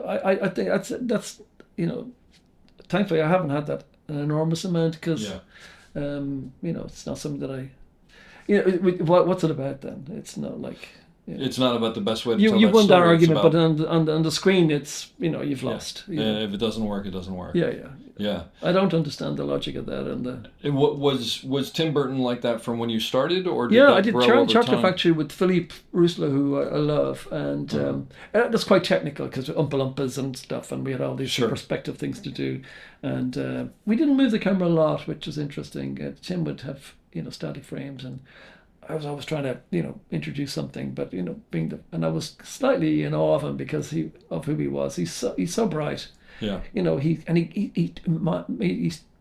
I think that's thankfully I haven't had that an enormous amount because, it's not something that I, what's it about then? It's not like. Yeah. It's not about the best way to tell you that won that story. argument, It's but about, on the screen, it's you've lost. if it doesn't work, it doesn't work. Yeah. I don't understand the logic of that. And was Tim Burton like that from when you started, or did I that did grow Charlie over Chocolate time? Factory with Philippe Rousselot, who I love, and that's quite technical because Oompa Loompas and stuff, and we had all these perspective things to do, and we didn't move the camera a lot, which was interesting. Tim would have static frames, and I was always trying to, introduce something, but and I was slightly in awe of him because of who he was. He's so bright. Yeah. He's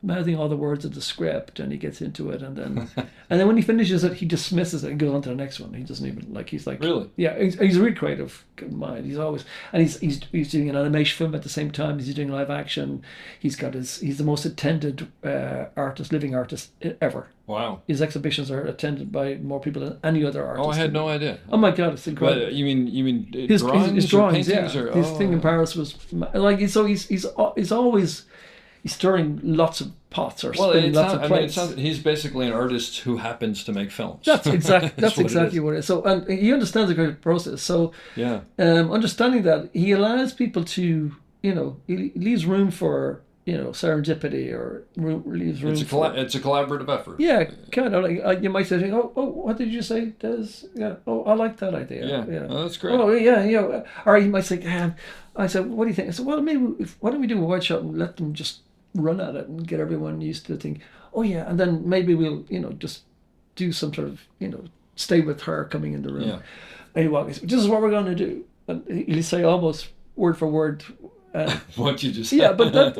mouthing all the words of the script, and he gets into it, and then when he finishes it, he dismisses it and goes on to the next one. He doesn't even he's like really. Yeah, he's a really creative mind. He's always, and he's doing an animation film at the same time as he's doing live action. He's the most attended living artist ever. Wow. His exhibitions are attended by more people than any other artist. Oh, I had no idea. Oh my God, it's incredible. But you mean his drawings, drawings, or paintings, or his thing in Paris was he's always stirring lots of pots or spinning lots of plates. He's basically an artist who happens to make films. That's exactly what it is. So, and he understands the creative process. So, understanding that, he allows people to, he leaves room for serendipity, or leaves room. It's a collaborative effort. Yeah, kind of. You might say, "Oh, what did you say, Des? Yeah. Oh, I like that idea. Yeah. Oh, that's great. Oh, yeah. Or you might say, I said, what do you think? I said, well, maybe why don't we do a wide shot and let them just run at it and get everyone used to the thing. Oh yeah, and then maybe we'll just do some sort of stay with her coming in the room. Yeah. And he walks. This is what we're going to do. And he'll say almost word for word. What you just said. Yeah, but that,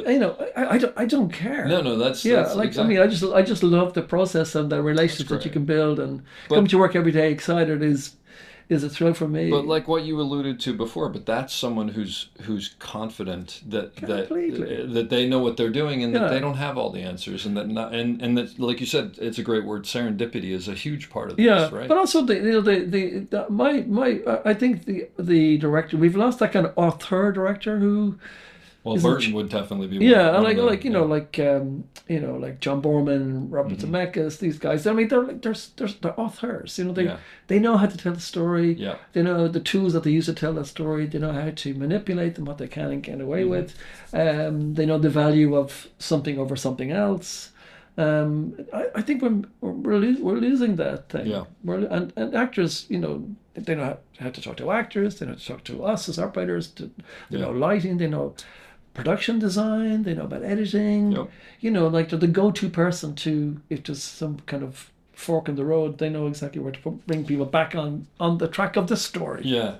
I don't care. No, that's exactly. I mean, I just love the process and the relationships that you can build, and come to work every day excited is a thrill for me. But like what you alluded to before, but that's someone who's confident that they know what they're doing, and that they don't have all the answers, and that like you said, it's a great word. Serendipity is a huge part of this, right? But also I think the director, we've lost that kind of auteur director who. Well, Burton would definitely be. Yeah, like John Borman, Robert Zemeckis, these guys. I mean, they're authors. They know how to tell the story. Yeah. They know the tools that they use to tell that story. They know how to manipulate them, what they can and get away with. They know the value of something over something else. I think we're losing that thing. Yeah. And actors, they know how to talk to actors. They know how to talk to us as operators. They know lighting. They know production design, they know about editing. Yep. They're the go-to person if there's some kind of fork in the road, they know exactly where to bring people back on the track of the story. Yeah.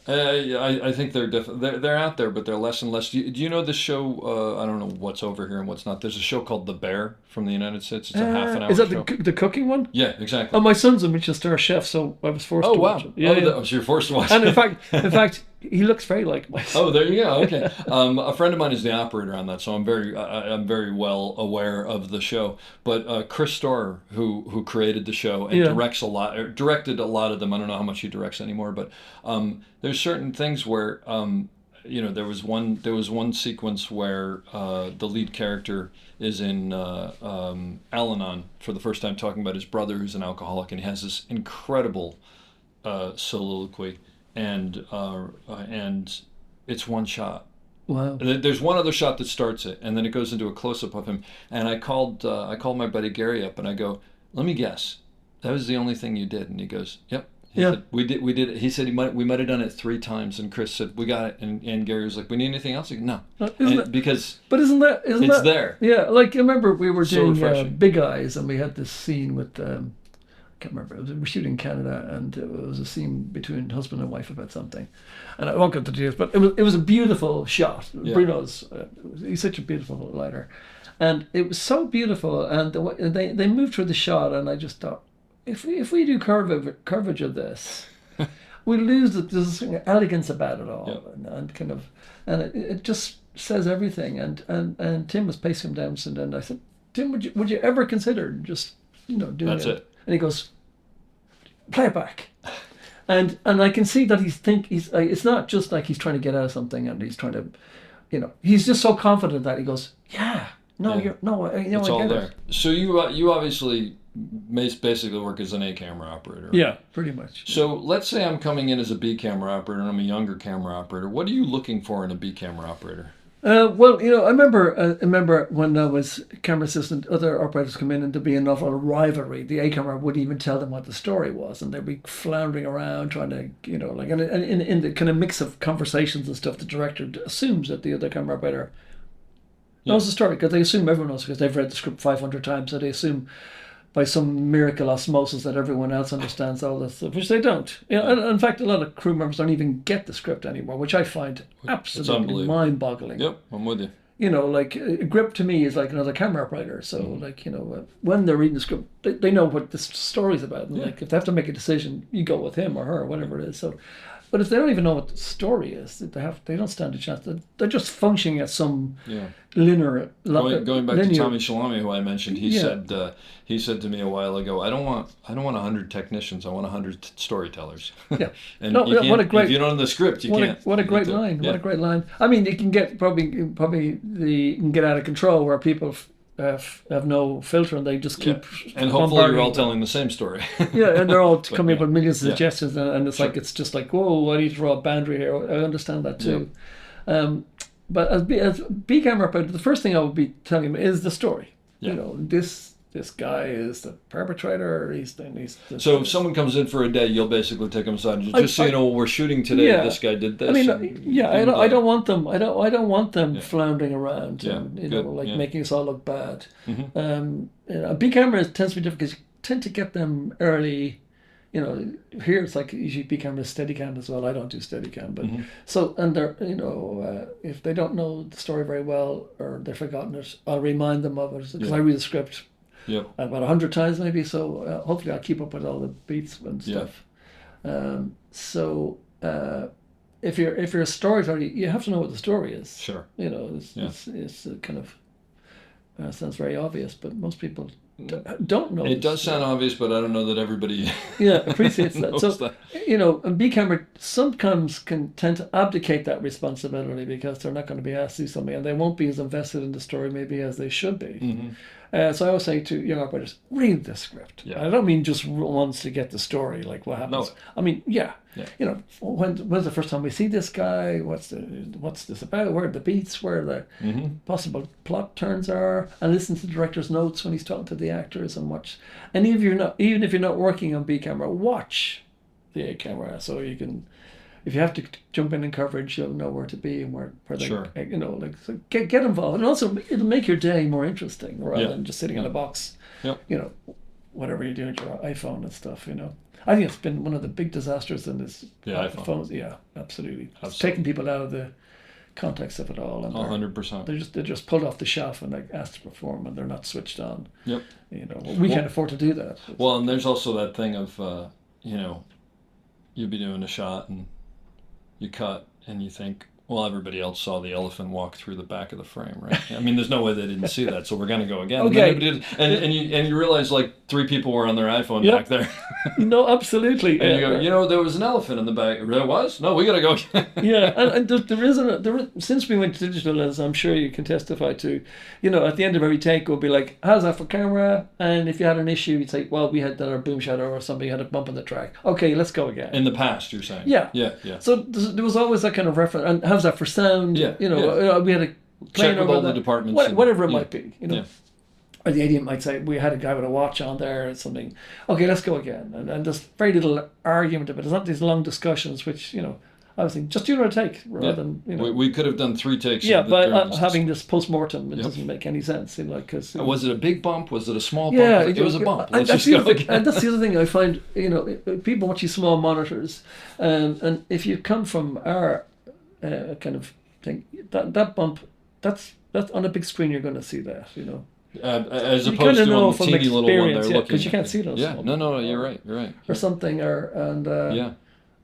I think they're out there, but they're less and less. Do you know the show? I don't know what's over here and what's not. There's a show called The Bear from the United States. It's a half an hour. Is that show. the cooking one? Yeah, exactly. Oh, my son's a Michelin star chef, so I was forced to watch it. So you're forced to watch it. And in fact, he looks very like myself. Oh, there you go. Okay. A friend of mine is the operator on that, so I'm very well aware of the show. But Chris Storer, who created the show and directed a lot of them. I don't know how much he directs anymore, but there's certain things where there was one sequence where the lead character is in Al-Anon for the first time, talking about his brother who's an alcoholic, and he has this incredible soliloquy. And it's one shot. Wow. There's one other shot that starts it, and then it goes into a close-up of him. And I called my buddy Gary up, and I go, "Let me guess, that was the only thing you did?" And he goes, "Yep." He said, we did it. He said we might have done it 3 times, and Chris said, "We got it." And Gary was like, "We need anything else?" I go, "No." But isn't that there? Yeah, like I remember we were So doing Big Eyes, and we had this scene with. I can't remember. We were shooting in Canada, and it was a scene between husband and wife about something, and I won't go into details. But it was a beautiful shot. Yeah. Bruno's he's such a beautiful lighter, and it was so beautiful. And they moved through the shot, and I just thought, if we do curvage of this, we lose there's elegance about it all, Yeah. and kind of, and it just says everything. And Tim was pacing him down, and I said, Tim, would you ever consider just doing That's it. And he goes, play it back. And I can see that it's not just like he's trying to get out of something and he's trying to, he's just so confident that he goes, yeah, no, Yeah. It's I all get there. it. So you obviously basically work as an A camera operator. Yeah, pretty much. So let's say I'm coming in as a B camera operator and I'm a younger camera operator. What are you looking for in a B camera operator? Well, I remember when I was camera assistant, other operators come in and there'd be an awful rivalry. The A camera wouldn't even tell them what the story was, and they'd be floundering around trying to, and in the kind of mix of conversations and stuff, the director assumes that the other camera operator knows the story, because they assume everyone knows, because they've read the script 500 times, so they assume by some miracle osmosis that everyone else understands all this stuff, which they don't. And in fact, a lot of crew members don't even get the script anymore, which I find absolutely mind-boggling. Yep, I'm with you. Like a grip to me is like another camera operator. So when they're reading the script, they know what the story's about. And like if they have to make a decision, you go with him or her, whatever it is. So, but if they don't even know what the story is, they don't stand a chance. They're just functioning at some linear. Going back to Tommy Shalami, who I mentioned, he said to me a while ago, I don't want 100 technicians. I want 100 storytellers. Yeah. And what a great. If you don't know the script, you can't. What a great line! Yeah. What a great line! I mean, it can get you can get out of control where people have no filter and they just keep. And hopefully you're all telling the same story. And they're all coming up with millions of Yeah. suggestions, and it's like it's just like, whoa, I need to draw a boundary here. I understand that too. But as B camera operator, the first thing I would be telling him is the story. Yeah. This guy is the perpetrator. So if someone comes in for a day, you'll basically take them aside. Just so you know, we're shooting today. Yeah. This guy did this. I mean, I don't want them. I don't want them floundering around. Yeah, And, good, making us all look bad. Mm-hmm. B camera tends to be difficult because you tend to get them early. Here it's like usually B camera is Steadicam as well. I don't do Steadicam, but so, and they're if they don't know the story very well or they've forgotten it, I'll remind them of it because I read the script. Yep. About 100 times maybe, so hopefully I'll keep up with all the beats and stuff. If you're a storyteller, you have to know what the story is. Sure. It's kind of sounds very obvious, but most people don't know. It does sound obvious, but I don't know that everybody appreciates that. knows So that. a B camera sometimes can tend to abdicate that responsibility because they're not going to be asked to do something, and they won't be as invested in the story maybe as they should be. Mm-hmm. So I always say to young operators, read the script. Yeah. I don't mean just once to get the story, like what happens. No. I mean, when's the first time we see this guy? What's this about? Where are the beats? Where the possible plot turns are? And listen to the director's notes when he's talking to the actors and watch. And even if you're not working on B camera, watch the A camera so you can. If you have to jump in coverage, you'll know where to be and where they, Sure. so get involved. And also, it'll make your day more interesting rather than just sitting on a box, Yep. whatever you're doing with your iPhone and stuff, I think it's been one of the big disasters in this iPhone. phones. Yeah, absolutely. It's taking people out of the context of it all. And 100%. they're just pulled off the shelf and they're asked to perform and they're not switched on. Yep. We can't afford to do that. Well, and there's also that thing of, you'll be doing a shot and you cut and you think, well, everybody else saw the elephant walk through the back of the frame, right? I mean, there's no way they didn't see that, so we're going to go again. Okay. And you realize like 3 people were on their iPhone back there. No, absolutely. And you go, there was an elephant in the back. There was? No, we got to go again. Yeah, and there is since we went to digital, as I'm sure you can testify to, at the end of every take we'll be like, how's that for camera? And if you had an issue, you'd say, well, we had our boom shadow or something had a bump in the track. Okay, let's go again. In the past, you're saying? Yeah. Yeah. So there was always that kind of reference. And how's that for sound? Yeah, we had a plane check with over all that. the departments. Whatever it might be, Yeah. Or the agent might say, we had a guy with a watch on there or something. Okay, let's go again. And there's very little argument about it. It's not these long discussions, which, I was thinking, just do another take rather than, We could have done 3 takes. Yeah, during but this. having this post-mortem, it doesn't make any sense. Because Was it a big bump? Was it a small bump? yeah, It was a bump. And Let's that's just go the other again. thing, and that's the other thing I find, people watch these small monitors, and if you come from our kind of thing, that bump, that's on a big screen you're going to see that, As You opposed kinda to know on the from teeny little one experience, they're yeah, looking 'cause you at. can't see those Yeah, small no, you're right. or something, Yeah.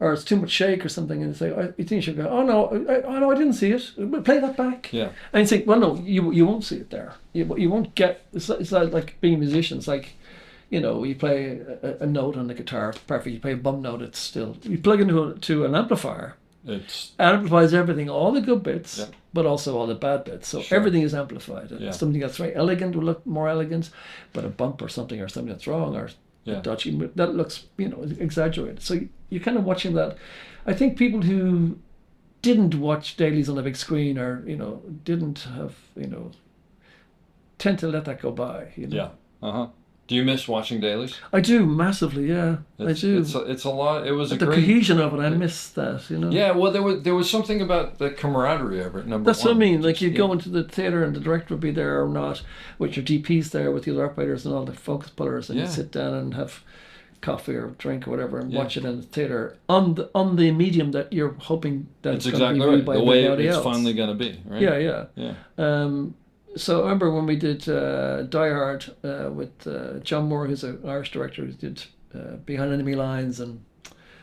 or it's too much shake or something, and you say, you think you should go, oh no, I didn't see it. Play that back. Yeah. And you think, well, no, you won't see it there. You won't get. It's like being a musician. It's like, you play a note on the guitar, perfect. You play a bum note, it's still. You plug into an amplifier. It amplifies everything, all the good bits, but also all the bad bits. So everything is amplified. And something that's very elegant will look more elegant, but a bump or something that's wrong or dodgy, that looks, exaggerated. So you're kind of watching that. I think people who didn't watch dailies on a big screen or, didn't have, tend to let that go by. Yeah. Uh-huh. Do you miss watching dailies? I do massively, yeah. I do. It's a lot. It was the cohesion of it. I miss that, Yeah, well, there was something about the camaraderie of it. That's what I mean. Like you'd go into the theater and the director would be there or not, with your DPs there, with the other operators and all the focus pullers, and you sit down and have coffee or drink or whatever and watch it in the theater on the medium that you're hoping that it's going to be viewed by everybody else. The way it's finally going to be, right? Yeah. So I remember when we did Die Hard with John Moore, who's an Irish director who did Behind Enemy Lines, and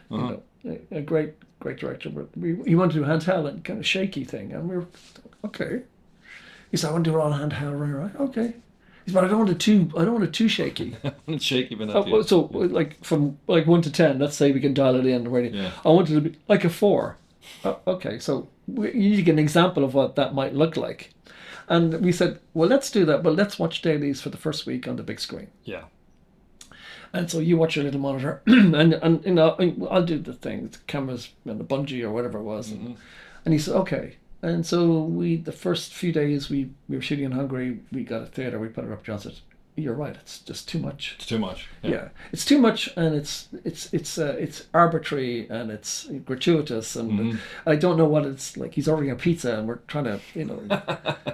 a great director. But he wanted to do handheld and kind of shaky thing, and we were okay. He said, "I want to do it all handheld, right? Okay." He said, "But I don't want it too shaky." Shaky, but not so like from 1 to 10, let's say we can dial it in already. Yeah. I want it to be like a 4. Okay, so you need to get an example of what that might look like. And we said, well, let's do that, but let's watch dailies for the first week on the big screen. Yeah. And so you watch your little monitor, and I'll do the thing, the cameras and the bungee or whatever it was. Mm-hmm. And he said, okay. And so the first few days we were shooting in Hungary, we got a theater, we put it up. John said, you're right, it's just too much. It's too much. Yeah, it's too much, and it's arbitrary and it's gratuitous, and I don't know what it's like. He's ordering a pizza, and we're trying to,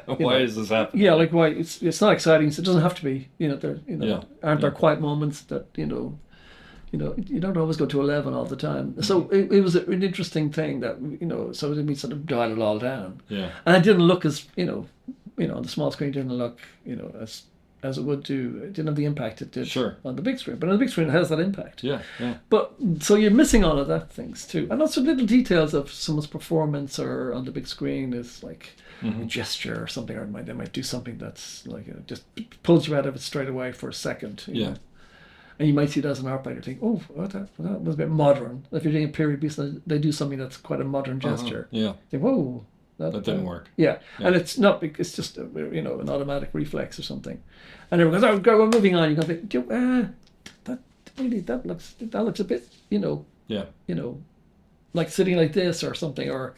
why is this happening? Yeah, like why it's not exciting. So it doesn't have to be. Aren't there quiet moments that you don't always go to 11 all the time. So it was an interesting thing that so we sort of dialed it all down. Yeah, and it didn't look as on the small screen, didn't look as it would do. It didn't have the impact it did on the big screen. But on the big screen, it has that impact. Yeah. But so you're missing all of that things too. And also little details of someone's performance or on the big screen is like a gesture or something. Or they might do something that's like just pulls you out of it straight away for a second. You know? And you might see it as an operator think, oh, that was a bit modern. If you're doing a period piece, they do something that's quite a modern gesture. Yeah. You think, whoa. That didn't work. Yeah, and it's not. It's just an automatic reflex or something. And everyone goes, "Oh, God, we're moving on." You go, that looks a bit, like sitting like this or something, or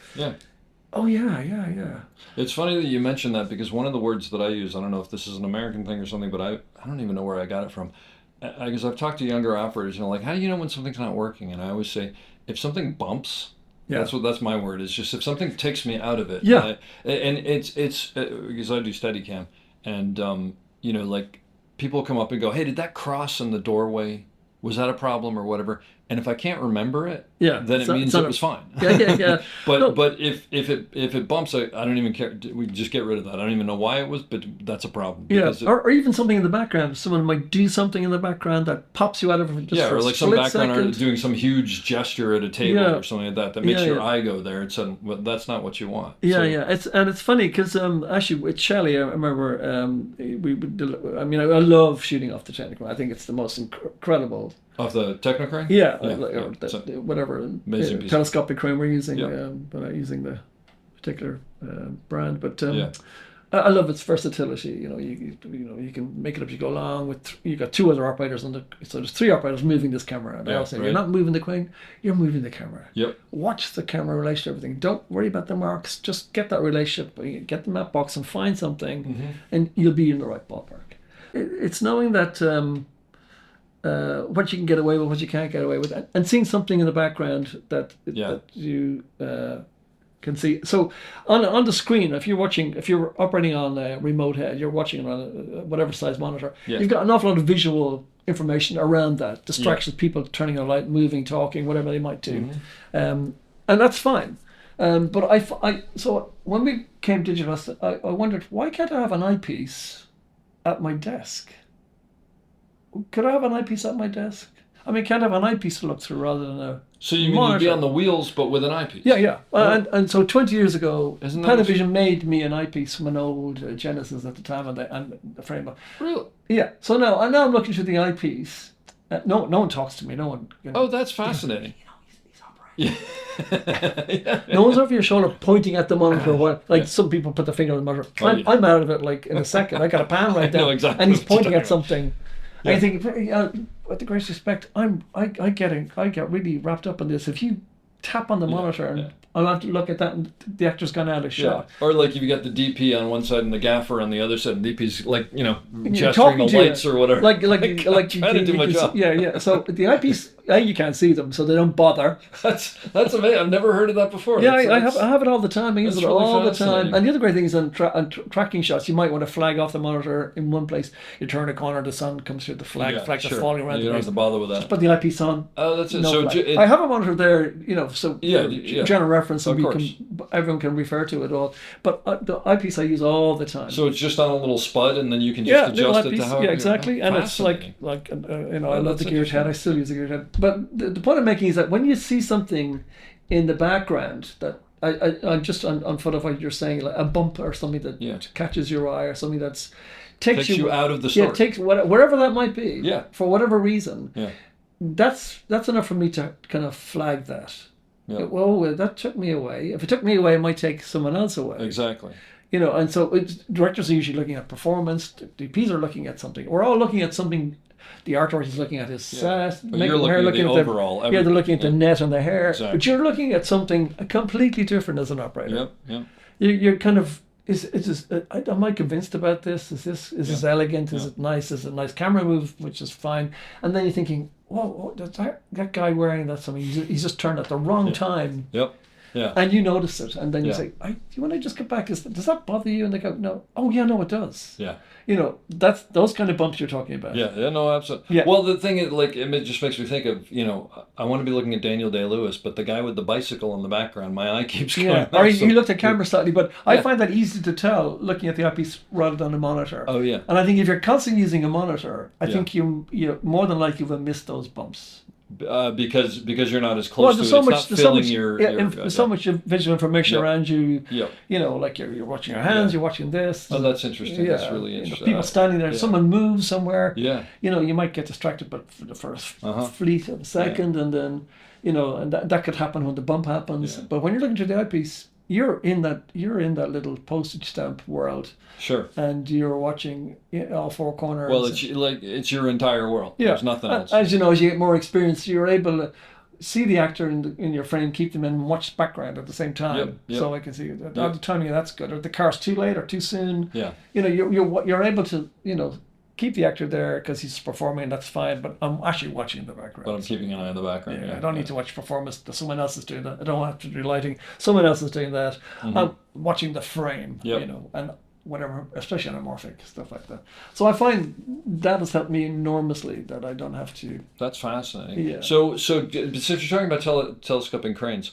Oh yeah. It's funny that you mentioned that, because one of the words that I use, I don't know if this is an American thing or something, but I don't even know where I got it from. Because I've talked to younger operators, like, how do you know when something's not working? And I always say, if something bumps. Yeah. That's my word. It's just if something takes me out of it. Yeah. And it's because I do Steadicam, and like people come up and go, hey, did that cross in the doorway? Was that a problem or whatever? And if I can't remember it, then it means it was fine. Yeah. But if it bumps, I don't even care. We just get rid of that. I don't even know why it was, but that's a problem. Yeah, or even something in the background. Someone might do something in the background that pops you out of it just for or a like some background artist doing some huge gesture at a table or something like that makes your eye go there. Well, that's not what you want. It's funny because actually with Shelley, I remember I love shooting off the Technicolor. I think it's the most incredible. Off the Technocrane? Yeah. Whatever amazing piece. Telescopic crane we're using, but not using the particular brand. But I love its versatility. You can make it up. You go along with. You got two other operators so there's three operators moving this camera. And they all say, you're not moving the crane, you're moving the camera. Yep. Watch the camera relationship, everything. Don't worry about the marks. Just get that relationship. Get the map box and find something, and you'll be in the right ballpark. It's knowing that. What you can get away with, what you can't get away with, and seeing something in the background that you can see. So on the screen, if you're operating on a remote head, you're watching on a whatever size monitor, you've got an awful lot of visual information around that, distractions, people turning on a light, moving, talking, whatever they might do, and that's fine. But so when we came digital, I wondered, why can't I have an eyepiece at my desk? Could I have an eyepiece at my desk? I mean, can't have an eyepiece to look through rather than a So you mean monitor. you'd be on the wheels, but with an eyepiece? Yeah. And so 20 years ago, Isn't that Panavision made me an eyepiece from an old Genesis at the time, and the frame. Really? Yeah. So now I'm looking through the eyepiece. No one talks to me. No one. Oh, that's fascinating. Yeah. No one's over your shoulder pointing at the monitor. Some people put their finger on the monitor. I'm out of it like in a second. I got a pan right there, know exactly and he's what you're pointing at talking about. something. And you think, with the greatest respect, I get really wrapped up in this. If you tap on the monitor and I'll have to look at that and the actor's gone out of shot. Or like if you got the DP on one side and the gaffer on the other side, and DP's like, You're gesturing talking the to you. lights or whatever. Like trying to do my job. Yeah. So the eyepiece, you can't see them, so they don't bother. That's amazing. I've never heard of that before. Yeah, I have it all the time. I use it that's really all the fascinating. time. And the other great thing is on tracking shots, you might want to flag off the monitor in one place. You turn a corner, the sun comes through the flag. Yeah, Flags sure. are falling around You the don't have place. to bother with that. Put the eyepiece on. Oh, that's it. No So flag. I have a monitor there, so general reference, so everyone can refer to it all. But the eyepiece I use all the time. So it's just on a little spud, and then you can just little adjust it eyepiece, to how. yeah, exactly. And it's fascinating. I love the geared head. I still use the geared head. But the point I'm making is that when you see something in the background that I just on foot of what you're saying, like a bump or something that catches your eye, or something that's takes you out of the story. Yeah, takes wherever that might be. Yeah. For whatever reason. Yeah. That's enough for me to kind of flag that. Yeah. Well, that took me away. If it took me away, it might take someone else away. Exactly. And so directors are usually looking at performance. DPs are looking at something. We're all looking at something. The artist is looking at his set. But you're looking at the overall. They're looking at the net and the hair. Exactly. But you're looking at something completely different as an operator. Yep. You're kind of, am I convinced about this? Is this elegant? Is it nice? Is it a nice camera move, which is fine? And then you're thinking, whoa, that guy wearing that something, he's just turned at the wrong time. Yep. Yeah. And you notice it, and then you say, do you want to just get back? Does that bother you? And they go, no. Oh, yeah, no, it does. Yeah. That's those kind of bumps you're talking about. Yeah, no, absolutely. Yeah. Well, the thing is, it just makes me think of, I want to be looking at Daniel Day-Lewis, but the guy with the bicycle in the background, my eye keeps going. Yeah, or you looked at camera slightly, but I find that easy to tell looking at the eyepiece rather than a monitor. Oh, yeah. And I think if you're constantly using a monitor, I think you more than likely will miss those bumps. Because you're not as close to it. There's so much visual information around you. Yep. Like you're watching your hands, you're watching this. Oh, that's interesting. Yeah. That's really interesting. People standing there, someone moves somewhere. Yeah. You might get distracted, but for the first fleet of a second, and then and that could happen when the bump happens. Yeah. But when you're looking through the eyepiece, you're in that little postage stamp world. Sure. And you're watching all four corners. Well, it's your entire world. Yeah. There's nothing else. As you get more experience, you're able to see the actor in your frame, keep them in, and watch the background at the same time. Yep. So I can see the timing that's good, or the car's too late or too soon. Yeah. You're able to keep the actor there because he's performing, and that's fine. But I'm actually watching the background. But I'm keeping an eye on the background. Yeah, I don't need to watch performance. Someone else is doing that. I don't have to do lighting. Someone else is doing that. Mm-hmm. I'm watching the frame. Yep. And whatever, especially anamorphic stuff like that. So I find that has helped me enormously. That I don't have to. That's fascinating. Yeah. So since you're talking about telescoping cranes.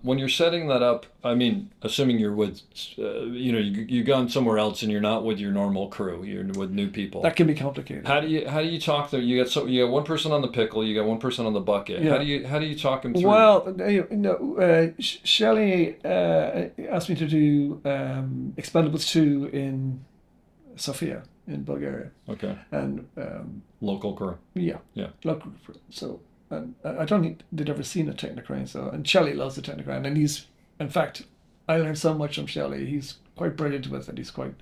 When you're setting that up, I mean, assuming you're with, you've gone somewhere else and you're not with your normal crew, you're with new people. That can be complicated. How do you talk to you got one person on the pickle, you got one person on the bucket. Yeah. How do you talk them through? Well, Shelley asked me to do Expendables 2 in Sofia in Bulgaria. Okay. And local crew. Yeah. Local crew. So. And I don't think they'd ever seen a Technicrane, and Shelley loves the Technicrane, and in fact, I learned so much from Shelley. He's quite brilliant with it. He's a great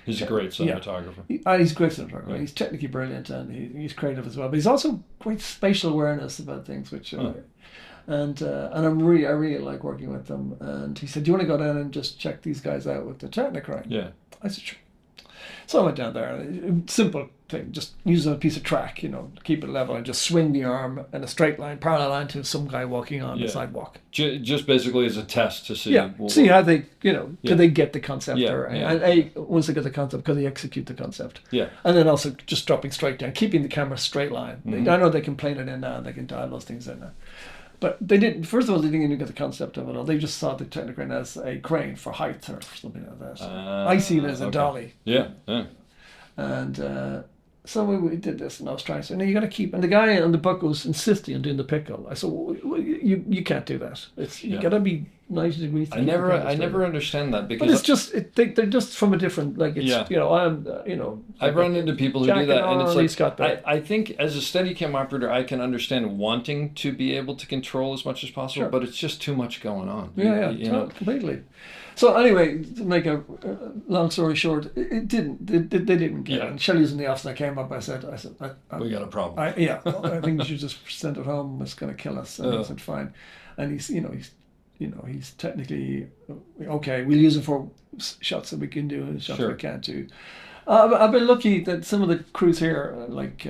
cinematographer. He's a great cinematographer. Yeah. He's technically brilliant, and he's creative as well. But he's also quite spatial awareness about things, which and I really like working with them. And he said, "Do you want to go down and just check these guys out with the Technicrane?" Yeah. I said, "Sure." So I went down there. Simple thing, just use a piece of track, keep it level and just swing the arm in a straight line, parallel line to some guy walking on the sidewalk. Just basically as a test to see. Yeah, see how they, can they get the concept, and once they get the concept, can they execute the concept? Yeah. And then also just dropping straight down, keeping the camera straight line. Mm-hmm. I know they can plane it in now, and they can dial those things in now. But they didn't. First of all, they didn't even get the concept of it all. They just saw the Technicrane as a crane for height or something like that. I see it as a dolly. Yeah. And So we did this, and I was trying to say, no, you got to keep. And the guy on the book was insisting on doing the pickle. I said, well, you can't do that. You got to be 90 degrees. I never understand that because. But it's just they're just from a different I've run into people who do that, and it's like I I think as a Steadicam operator, I can understand wanting to be able to control as much as possible, but it's just too much going on. Yeah, completely. So anyway, to make a long story short, it didn't. They didn't get it. And Shelley was in the office, and I came up. I said, we got a problem. I think you should just send it home. It's going to kill us. And I said, fine. And he's technically okay. We'll use it for shots that we can do and shots we can't do. I've been lucky that some of the crews here, like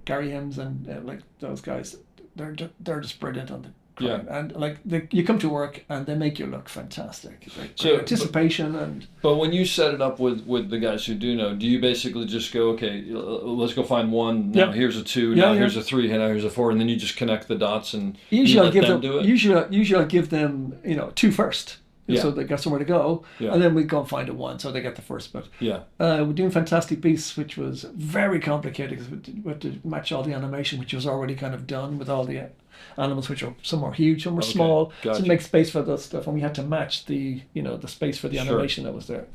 Gary Hims and like those guys, they're just brilliant on the. And like you come to work and they make you look fantastic. So anticipation But when you set it up with the guys who do know, do you basically just go, okay, let's go find one. Now here's a 2. Now here's a 3. Now here's a 4, and then you just connect the dots and usually let them do it. Usually I'll give them 2 first. So they got somewhere to go, and then we go and find a 1, so they get the first bit. We're doing Fantastic Beasts, which was very complicated because we had to match all the animation, which was already kind of done with all the animals, which are some are huge, some are small, to make space for that stuff, and we had to match the the space for the animation that was there.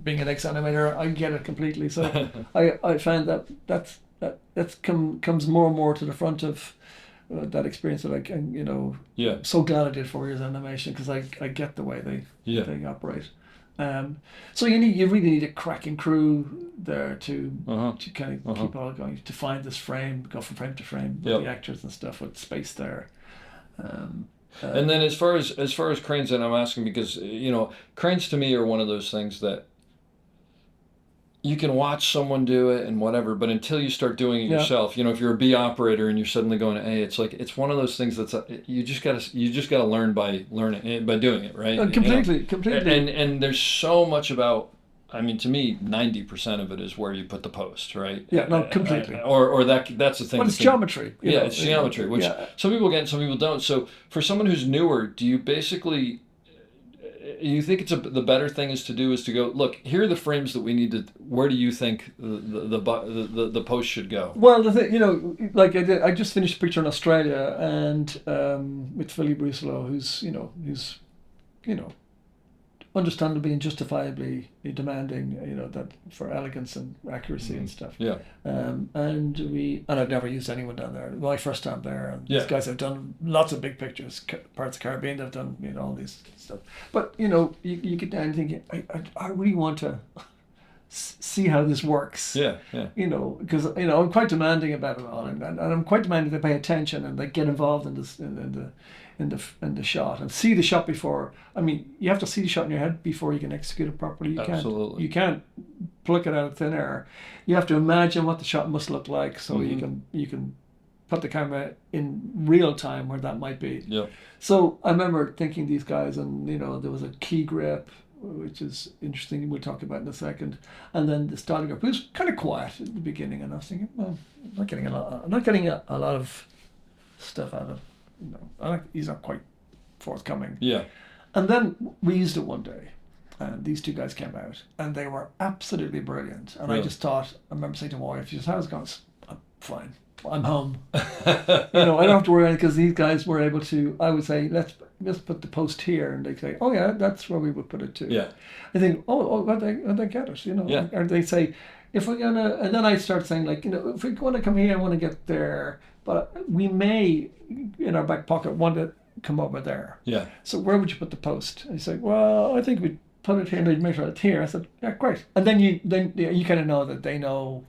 Being an ex-animator, I get it completely. So I find that comes more and more to the front of. That experience that I can, so glad I did 4 years animation because I get the way they operate. So you really need a cracking crew there to kind of keep all going, to find this frame, go from frame to frame with the actors and stuff with space there. And then as far as cranes, and I'm asking because cranes to me are one of those things that you can watch someone do it and whatever, but until you start doing it yourself, if you're a B operator and you're suddenly going to A, it's like it's one of those things that's you just gotta learn by doing it, right? Completely. And there's so much about. I mean, to me, 90% of it is where you put the post, right? Yeah, no, completely. Or that's the thing. But it's geometry. It's geometry, which some people get and some people don't. So for someone who's newer, do you basically? You think it's the better thing is to go, look, here are the frames that we need to. Where do you think the post should go? Well, the thing, like I just finished a picture in Australia and with Philly Bruselo, who's understandably and justifiably demanding, that for elegance and accuracy and stuff. Yeah. And I've never used anyone down there. My first time there, and these guys have done lots of big pictures, parts of Caribbean. They've done all these stuff. But you get down and think, I really want to see how this works. Yeah. Because I'm quite demanding about it all, and I'm quite demanding they pay attention and they get involved in this in the shot and see the shot before. I mean, you have to see the shot in your head before you can execute it properly. You can't pluck it out of thin air. You have to imagine what the shot must look like, so you can put the camera in real time where that might be. Yeah. So I remember thinking these guys, and there was a key grip, which is interesting. We'll talk about in a second, and then the starting grip. It was kind of quiet at the beginning, and I was thinking, well, I'm not getting a lot of stuff out of. He's not quite forthcoming. Yeah. And then we used it one day, and these 2 guys came out, and they were absolutely brilliant. And I just thought, I remember saying to my wife, how's it going? I'm fine. I'm home. I don't have to worry because these guys were able to. I would say, let's put the post here, and they say, oh yeah, that's where we would put it too. Yeah. I think, how'd they get it? Yeah. Or they say, if we're gonna, and then I start saying like, if we want to come here, I want to get there, but we may in our back pocket want to come over there. Yeah. So where would you put the post? And you say, well, I think we'd put it here and they'd make sure it's here. I said, yeah, great. And then you kind of know that they know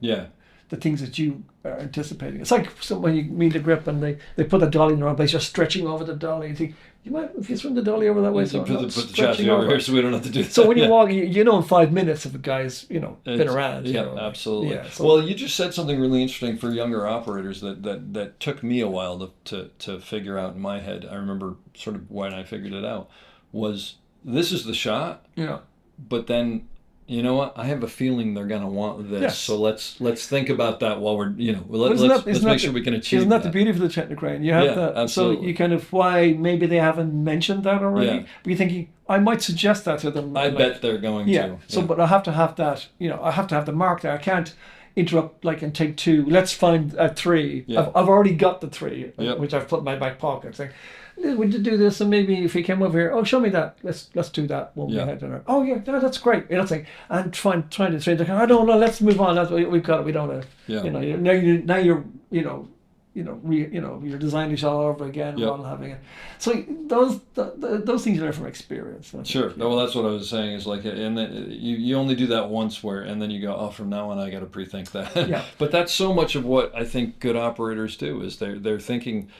the things that you are anticipating. It's like when you meet a grip and they put the dolly in the wrong place, you're stretching over the dolly. You think, you might, if you swing the dolly over that way, so put the chassis over here so we don't have to do that. So when you walk, in 5 minutes if a guy's, been around. Absolutely. Yeah, so. Well, you just said something really interesting for younger operators that took me a while to figure out in my head. I remember sort of when I figured it out was this is the shot. Yeah. But then, you know what? I have a feeling they're going to want this. Yes. So let's think about that while we're, let's make sure we can achieve that. Isn't that the beauty of the Technocrane? You have that. Absolutely. So you kind of, why maybe they haven't mentioned that already. Yeah. But you're thinking, I might suggest that to them. I bet they're going to. So, but I have to have that, I have to have the mark there. I can't, interrupt, like, and take two. Let's find a three. Yeah. I've already got the three, Yep. which I've put in my back pocket. Saying, would you do this? And maybe if he came over here, oh, show me that. Let's do that when we had dinner. Oh yeah, that's great. You know, saying, and trying to say, I don't know. Let's move on. That's we've got it. We don't. Yeah. You know, now you're you're designing it all over again rather than having it. So those things you learn from experience. Sure. No, well, that's what I was saying. Is like, and then you only do that once, and then you go, oh, from now on I got to pre-think that. Yeah. But that's so much of what I think good operators do. Is they're thinking.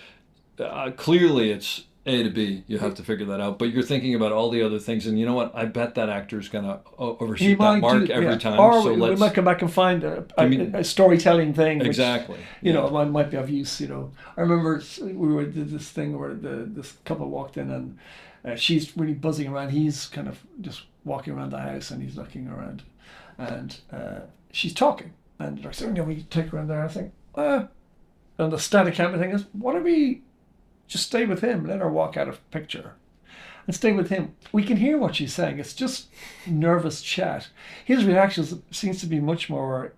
Clearly, it's A to B. You have to figure that out. But you're thinking about all the other things, and you know what? I bet that actor's gonna overshoot that mark every time. Or so we might come back and find a storytelling thing. Exactly. Which, might be of use. I remember we did this thing where this couple walked in and she's really buzzing around. He's kind of just walking around the house and he's looking around, and she's talking. And they're saying, we take her in there. I think, and the static camera thing is, what are we? Just stay with him. Let her walk out of picture. And stay with him. We can hear what she's saying. It's just nervous chat. His reactions seems to be much more,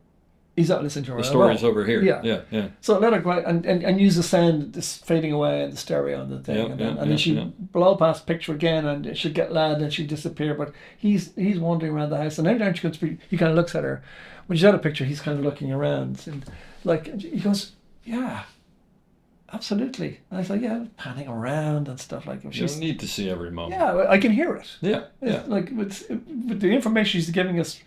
he's not listening to her. The story's over here. Yeah. So let her go out and use the sound, this fading away and the stereo and the thing. And then she'd blow past picture again and she'd get loud and she'd disappear. But he's wandering around the house. And every time she comes to he kind of looks at her. When she's out of picture, he's kind of looking around. And he goes, yeah. Absolutely. And I was like, panning around and stuff like that. You don't need to see every moment. Yeah, I can hear it. Yeah. Like, with the information she's giving us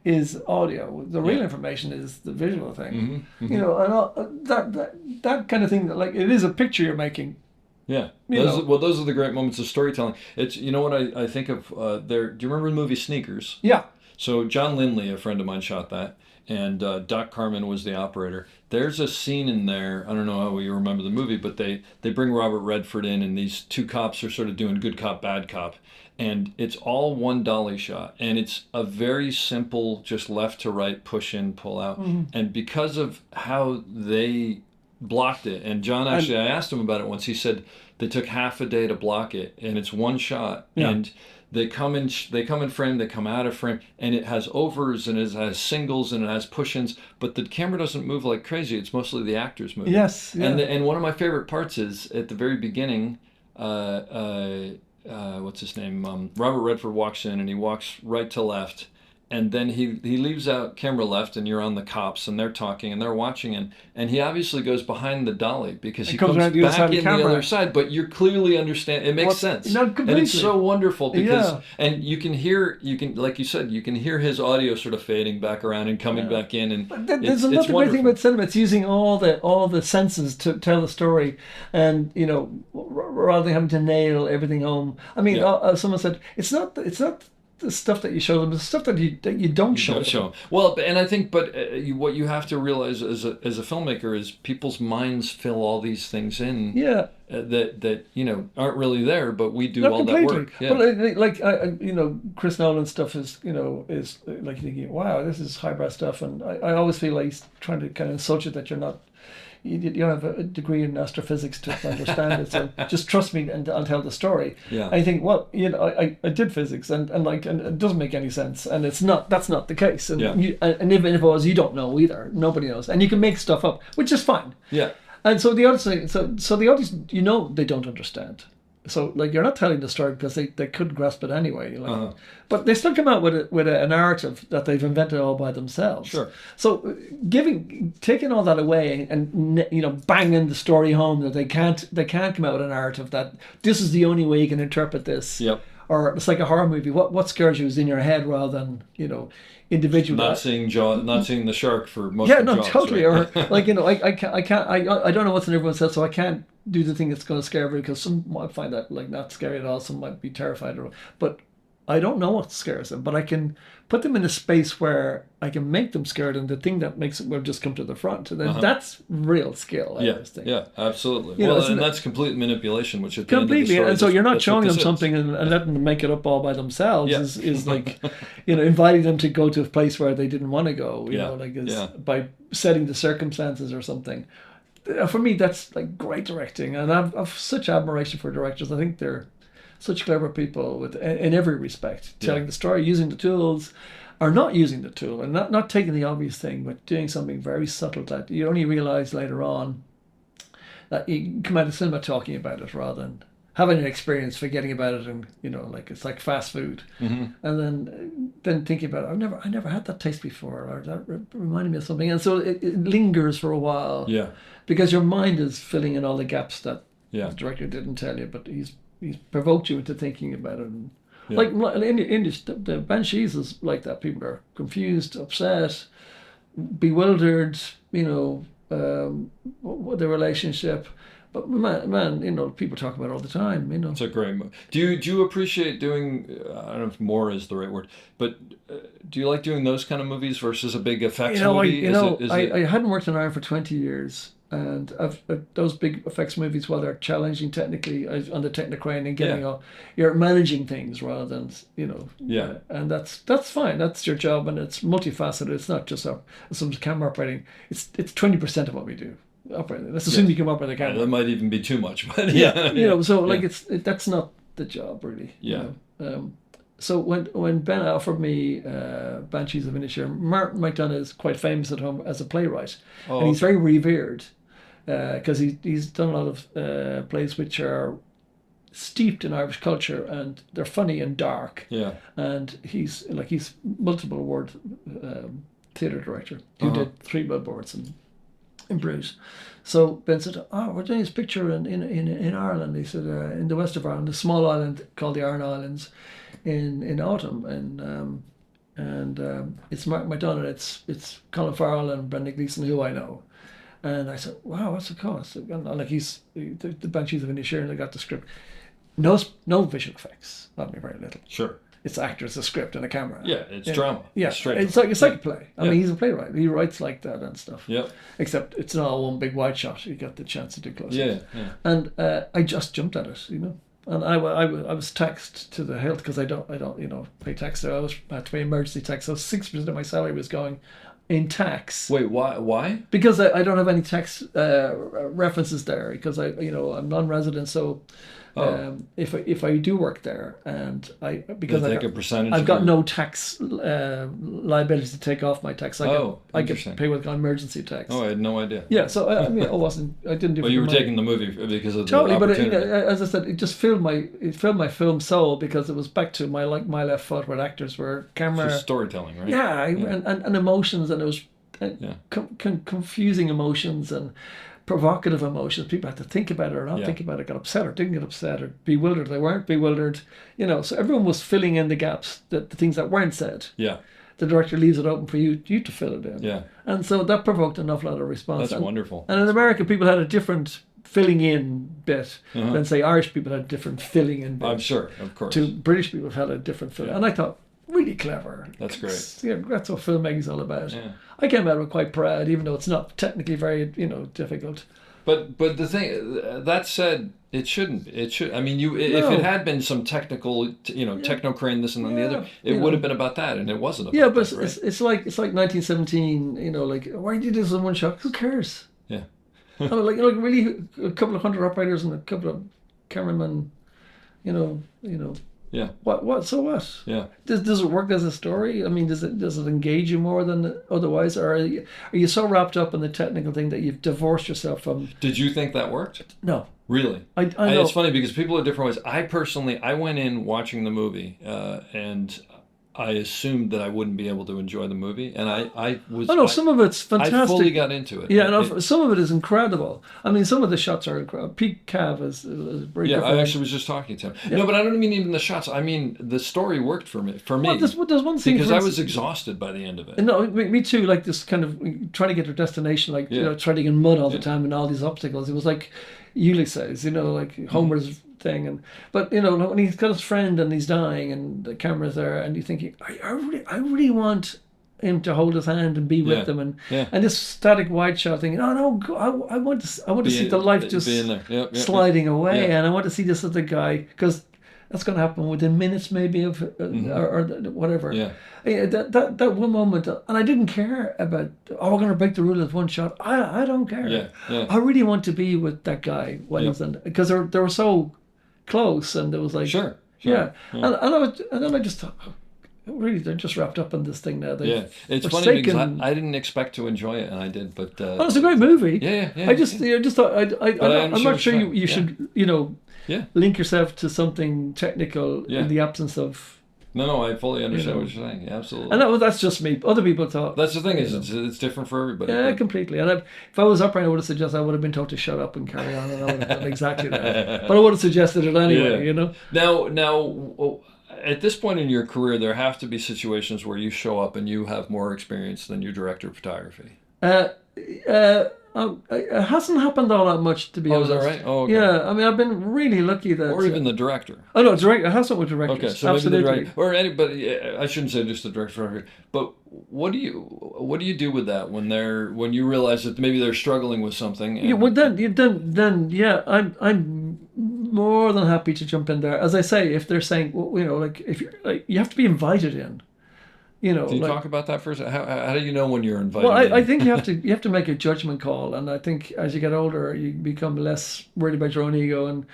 is audio. The real information is the visual thing. Mm-hmm. And all, that kind of thing, that, like, it is a picture you're making. Yeah. Those are the great moments of storytelling. It's, what I think of do you remember the movie Sneakers? Yeah. So John Lindley, a friend of mine, shot that. And Doc Carmen was the operator. There's a scene in there, I don't know how you remember the movie, but they bring Robert Redford in, and these two cops are sort of doing good cop, bad cop. And it's all one dolly shot. And it's a very simple, just left to right, push in, pull out. Mm-hmm. And because of how they blocked it, and John I asked him about it once, he said they took half a day to block it, and it's one shot. Yeah. And they come in frame, they come out of frame, and it has overs and it has singles and it has push-ins, but the camera doesn't move like crazy. It's mostly the actors moving. Yes. Yeah. And one of my favorite parts is at the very beginning. What's his name? Robert Redford walks in and he walks right to left. And then he leaves out camera left, and you're on the cops, and they're talking, and they're watching, and he obviously goes behind the dolly because he comes back in the other side. But you clearly understand it makes sense, completely. And it's so wonderful because and you can like you said, you can hear his audio sort of fading back around and coming back in, and there's another great thing about cinema. It's using all the senses to tell the story, and rather than having to nail everything home. I mean, someone said it's not the stuff that you show them, the stuff that you don't show them. Well, and I think, what you have to realize as a filmmaker is people's minds fill all these things in. Yeah. That aren't really there, but we do all that work. Yeah. But Chris Nolan stuff is like thinking, wow, this is highbrow stuff, and I always feel like he's trying to kind of insult you that you don't have a degree in astrophysics to understand it, so just trust me and I'll tell the story. Yeah. I think, I did physics and it doesn't make any sense, and that's not the case. And and even if it was, you don't know either. Nobody knows, and you can make stuff up, which is fine. Yeah. And so the audience, the audience, they don't understand. So you're not telling the story because they couldn't grasp it anyway. But they still come out with a narrative that they've invented all by themselves. Sure. So taking all that away and banging the story home that they can't come out with a narrative that this is the only way you can interpret this. Yep. Or it's like a horror movie. What scares you is in your head rather than individual. Not seeing the shark for most. Yeah, of no, Jaws, totally. right? Or I don't know what's in everyone's head, so I can't do the thing that's going to scare everybody, because some might find that not scary at all, some might be terrified, but I don't know what scares them, but I can put them in a space where I can make them scared, and the thing that makes it will just come to the front, and then that's real skill. Yeah, absolutely. And that's complete manipulation, which at the completely. end of the story, and so you're not showing them is. something and letting them make it up all by themselves. Is like, inviting them to go to a place where they didn't want to go. By setting the circumstances or something. For me, that's like great directing, and I've such admiration for directors. I think they're such clever people in every respect, telling the story, using the tools, or not using the tool, and not taking the obvious thing, but doing something very subtle that you only realize later on that you come out of cinema talking about it rather than having an experience, forgetting about it, and like it's like fast food, and then thinking about it. I never had that taste before, or that reminded me of something, and so it lingers for a while. Yeah. Because your mind is filling in all the gaps that the director didn't tell you, but he's provoked you into thinking about it. And Yeah. like in the Banshees is like that. People are confused, upset, bewildered. The relationship. But man, people talk about it all the time. It's a great movie. Do you appreciate doing? I don't know if more is the right word, but do you like doing those kind of movies versus a big effects movie? I hadn't worked in Ireland for 20 years, and I've those big effects movies, while they're challenging technically on the Technocrane and getting you're managing things rather than and that's fine. That's your job, and it's multifaceted. It's not just some camera operating. It's 20% of what we do. Operating. Let's assume you come up with a camera. That might even be too much, but that's not the job really. Yeah. So when Ben offered me Banshees of Inisherin, Martin McDonagh is quite famous at home as a playwright, and he's very revered because he's done a lot of plays which are steeped in Irish culture, and they're funny and dark. Yeah. And he's multiple award theatre director who did 3 billboards in Bruce. So Ben said, we're doing this picture in Ireland. He said, in the west of Ireland, a small island called the Aran Islands in autumn. And it's Mark McDonagh, it's Colin Farrell and Brendan Gleeson, who I know. And I said, wow, what's the cost? Like he's the Banshees of Inisherin, I got the script. No visual effects, not very little. Sure. It's actors, a script, and a camera. Yeah, it's drama. Yeah, straight. It's like a play. I mean, he's a playwright. He writes like that and stuff. Yeah. Except it's not all one big wide shot. You got the chance to do close. Yeah. And I just jumped at it, And I was taxed to the hilt because I don't pay tax there. I had to pay emergency tax. So 6% of my salary was going in tax. Wait, why? Because I don't have any tax references there because I'm non-resident. So. If I do work there and because I've got no tax liability to take off my tax, I get to pay with emergency tax. Oh, I had no idea. Yeah, so I didn't do. Well, you were taking the movie because of the totally, opportunity. But as I said, it just filled my film soul because it was back to my left foot where actors were camera just storytelling, right? Yeah, and emotions, and it was confusing emotions and provocative emotions. People had to think about it or not think about it, got upset or didn't get upset or bewildered. They weren't bewildered. So everyone was filling in the gaps, the things that weren't said. Yeah. The director leaves it open for you to fill it in. Yeah. And so that provoked an awful lot of response. That's wonderful. And in America, people had a different filling in bit than, say, Irish people had a different filling in bit. I'm sure, of course. To British people had a different filling. And I thought, really clever. That's great. That's what filmmaking's all about. Yeah. I came out of it quite proud, even though it's not technically very, difficult. But the thing that said, it shouldn't. It should. I mean, if it had been some technical, Technocrane, this and then the other, it would have been about that, and it wasn't. About but that, right? it's like 1917. Like, why did you do this in one shot? Who cares? Yeah. like really, a couple of hundred operators and a couple of cameramen. Yeah. What? So what? Yeah. Does it work as a story? I mean, does it engage you more than otherwise, or are you so wrapped up in the technical thing that you've divorced yourself from? Did you think that worked? No. Really? I know. It's funny because people are different ways. I went in watching the movie, and I assumed that I wouldn't be able to enjoy the movie, and I was. Oh no, some of it's fantastic. I fully got into it. Yeah, some of it is incredible. I mean, some of the shots are incredible. Peak Cav is very good. Yeah, I actually was just talking to him. Yeah. No, but I don't mean even the shots. I mean, the story worked for me. Well, there's one thing because I was exhausted by the end of it. No, me too. Like this kind of trying to get to destination, like treading in mud all the time and all these obstacles. It was like Ulysses, like Homer's thing, but when he's got his friend and he's dying and the camera's there and you're thinking, I really want him to hold his hand and be with them, and this static wide shot thing. I want to see the life just sliding away, and I want to see this other guy because that's going to happen within minutes maybe of or whatever. Yeah. That one moment, and I didn't care about. We're going to break the rule of one shot. I don't care. Yeah. I really want to be with that guy when he's in, because they were so close, and it was like sure. Yeah. And then I just thought, really, they're just wrapped up in this thing now. Yeah, it's funny because I didn't expect to enjoy it, and I did. But oh, it's a great movie. Yeah. I just thought I'm not sure you should link yourself to something technical in the absence of. No, I fully understand what you're saying. Yeah, absolutely. And that's just me. Other people thought. That's the thing is, it's different for everybody. Yeah, completely. And if I was upright, I would have suggested I would have been told to shut up and carry on, and I would have done exactly that. But I would have suggested it anyway. Now, at this point in your career, there have to be situations where you show up and you have more experience than your director of photography. It hasn't happened all that much, to be honest. Oh, is that right? Oh, okay. Yeah, I mean, I've been really lucky that. Or even the director. Oh no, director. It hasn't with directors. Okay, so absolutely. maybe the director, or anybody. I shouldn't say just the director. But what do you do with that when you realize that maybe they're struggling with something? And, yeah, well then I'm more than happy to jump in there. As I say, if they're saying, like if you're like, you have to be invited in. Do you talk about that first? How do you know when you're invited? Well, I think you have to make a judgment call, and I think as you get older, you become less worried about your own ego, and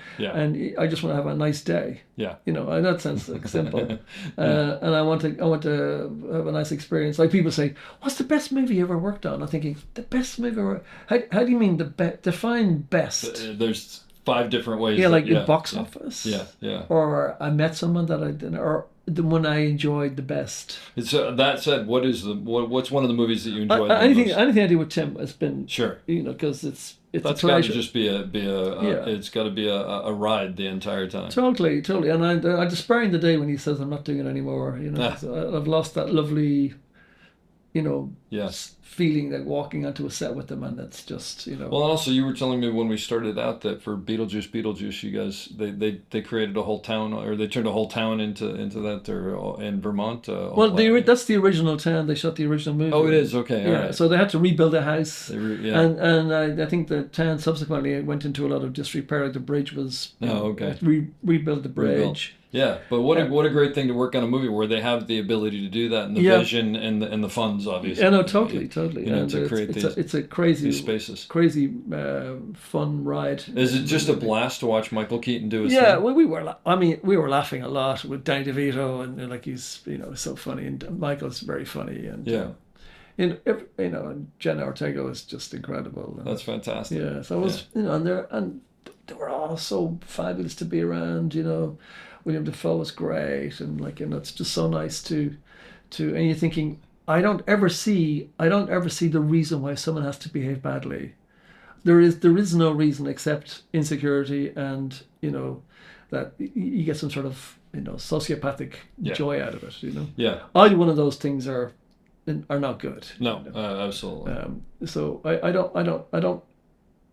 I just want to have a nice day. Yeah. In that sense, like simple, and I want to have a nice experience. Like people say, "What's the best movie you ever worked on?" I'm thinking, the best movie ever. How do you mean define best? There's 5 different ways. Yeah, like the box office. Yeah. Or I met someone that I didn't, or the one I enjoyed the best. That said, what's one of the movies that you enjoyed? Anything I do with Tim has been sure. Because it's that's a pleasure. Got to just be it's got to be a ride the entire time. Totally, and I'm despairing the day when he says I'm not doing it anymore. So I've lost that lovely, feeling like walking onto a set with them, and it's just Well, and also you were telling me when we started out that for Beetlejuice, you guys they created a whole town, or they turned a whole town into that, or in Vermont. That's the original town. They shot the original movie. Oh, it is okay. Yeah, all right. So they had to rebuild a house, and I think the town subsequently went into a lot of disrepair. Like the bridge was rebuild the bridge. Rebuilt. Yeah, but what a great thing to work on a movie where they have the ability to do that, and the vision and the funds, obviously. Yeah, no, totally. To create it's a crazy spaces, crazy fun ride. Is it just a blast to watch Michael Keaton do his thing? Yeah, well, we were laughing a lot with Danny DeVito, and like he's so funny, and Michael's very funny, and and Jenna Ortega is just incredible. That's fantastic. Yeah, so it was and they were all so fabulous to be around. William Dafoe was great, and it's just so nice to and you're thinking, I don't ever see the reason why someone has to behave badly. There is no reason except insecurity, and that you get some sort of sociopathic joy out of it. Yeah. Either one of those things are not good. No, absolutely. So I don't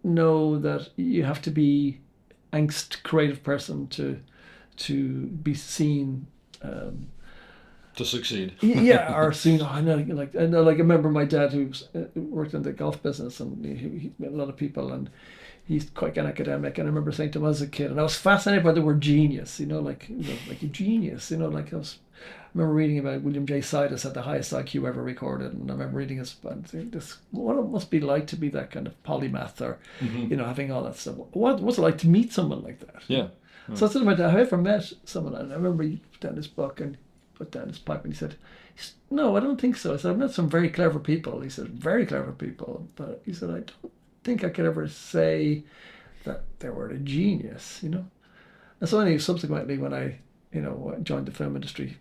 know that you have to be angst creative person to be seen to succeed. Yeah, or seen. I remember my dad who worked in the golf business, and he met a lot of people, and he's quite an academic. And I remember saying to him as a kid, and I was fascinated by the word genius. Like a genius. I remember reading about William J. Sidis had the highest IQ ever recorded, and I remember reading what it must be like to be that kind of polymath, or having all that stuff. What's it like to meet someone like that? Yeah. So I said to my dad, have I ever met someone? And I remember he put down his book and put down his pipe, and he said, no, I don't think so. I said, I've met some very clever people. He said, very clever people. But he said, I don't think I could ever say that they were a genius, And so anyway, subsequently, when I, joined the film industry,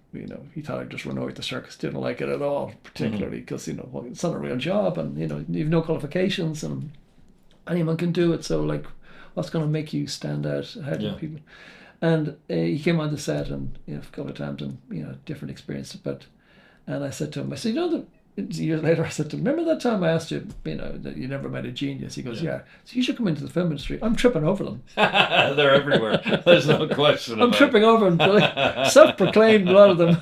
he thought I'd just run away to the circus. Didn't like it at all, particularly because, it's not a real job, and, you've no qualifications, and anyone can do it. So, what's going to make you stand out ahead of people? And he came on the set, and a couple of times, and different experiences. And I said to him, years later, I said to him, remember that time I asked you, that you never met a genius? He goes, yeah. So you should come into the film industry. I'm tripping over them. They're everywhere. There's no question about it. I'm tripping over them. Self-proclaimed, a lot of them.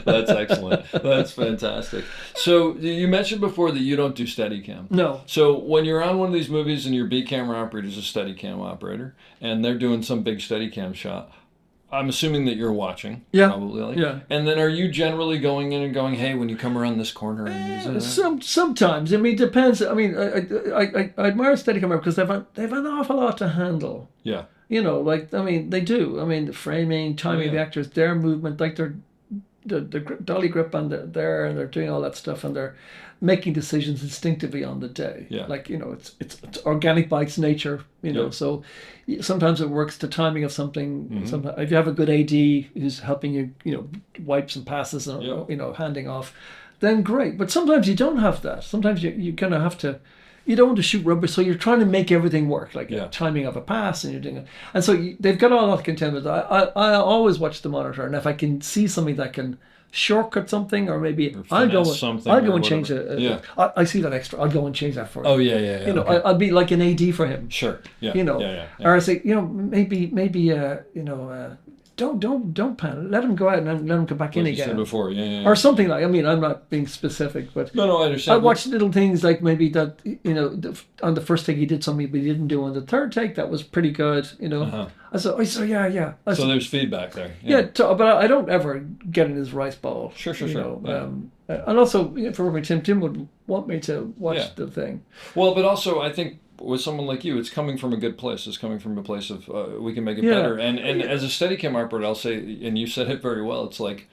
That's excellent. That's fantastic. So you mentioned before that you don't do Steadicam. No. So when you're on one of these movies and your B camera operator is a Steadicam operator, and they're doing some big Steadicam shot, I'm assuming that you're watching. Yeah. Probably. Yeah. And then are you generally going in and going, hey, when you come around this corner? Sometimes. I mean, it depends. I mean, I admire Steadicam because they've an awful lot to handle. Yeah. They do. I mean, the framing, timing of the actors, their movement, dolly grip and there, and they're doing all that stuff, and they're making decisions instinctively on the day. Yeah. Like, it's organic by its nature, Yeah. so sometimes it works the timing of something. Mm-hmm. Sometimes if you have a good AD who's helping you, wipes and passes and, Yeah. handing off, then great. But sometimes you don't have that. Sometimes you kind of have to, you don't want to shoot rubbish, so you're trying to make everything work, like timing of a pass, and you're doing it. And so they've got all that contend with. I always watch the monitor, and if I can see something that can shortcut something, or maybe I'll go and change it. Yeah. I see that extra. I'll go and change that for him. Oh yeah. Okay. I'll be like an AD for him. Sure. Yeah. Yeah. Or I say, maybe don't panic. Let him go out and let him come back in Like you again. said before, yeah. Or something like. I mean, I'm not being specific, but No, I understand. I watched little things like maybe that, on the first take he did something, but he didn't do on the third take. That was pretty good, Uh-huh. I said, yeah. So there's feedback there. But I don't ever get in his rice bowl. Sure. And also, for working with Tim would want me to watch the thing. Well, but also I think with someone like you, it's coming from a good place. It's coming from a place of we can make it better. And as a Steadicam operator, I'll say, and you said it very well. It's like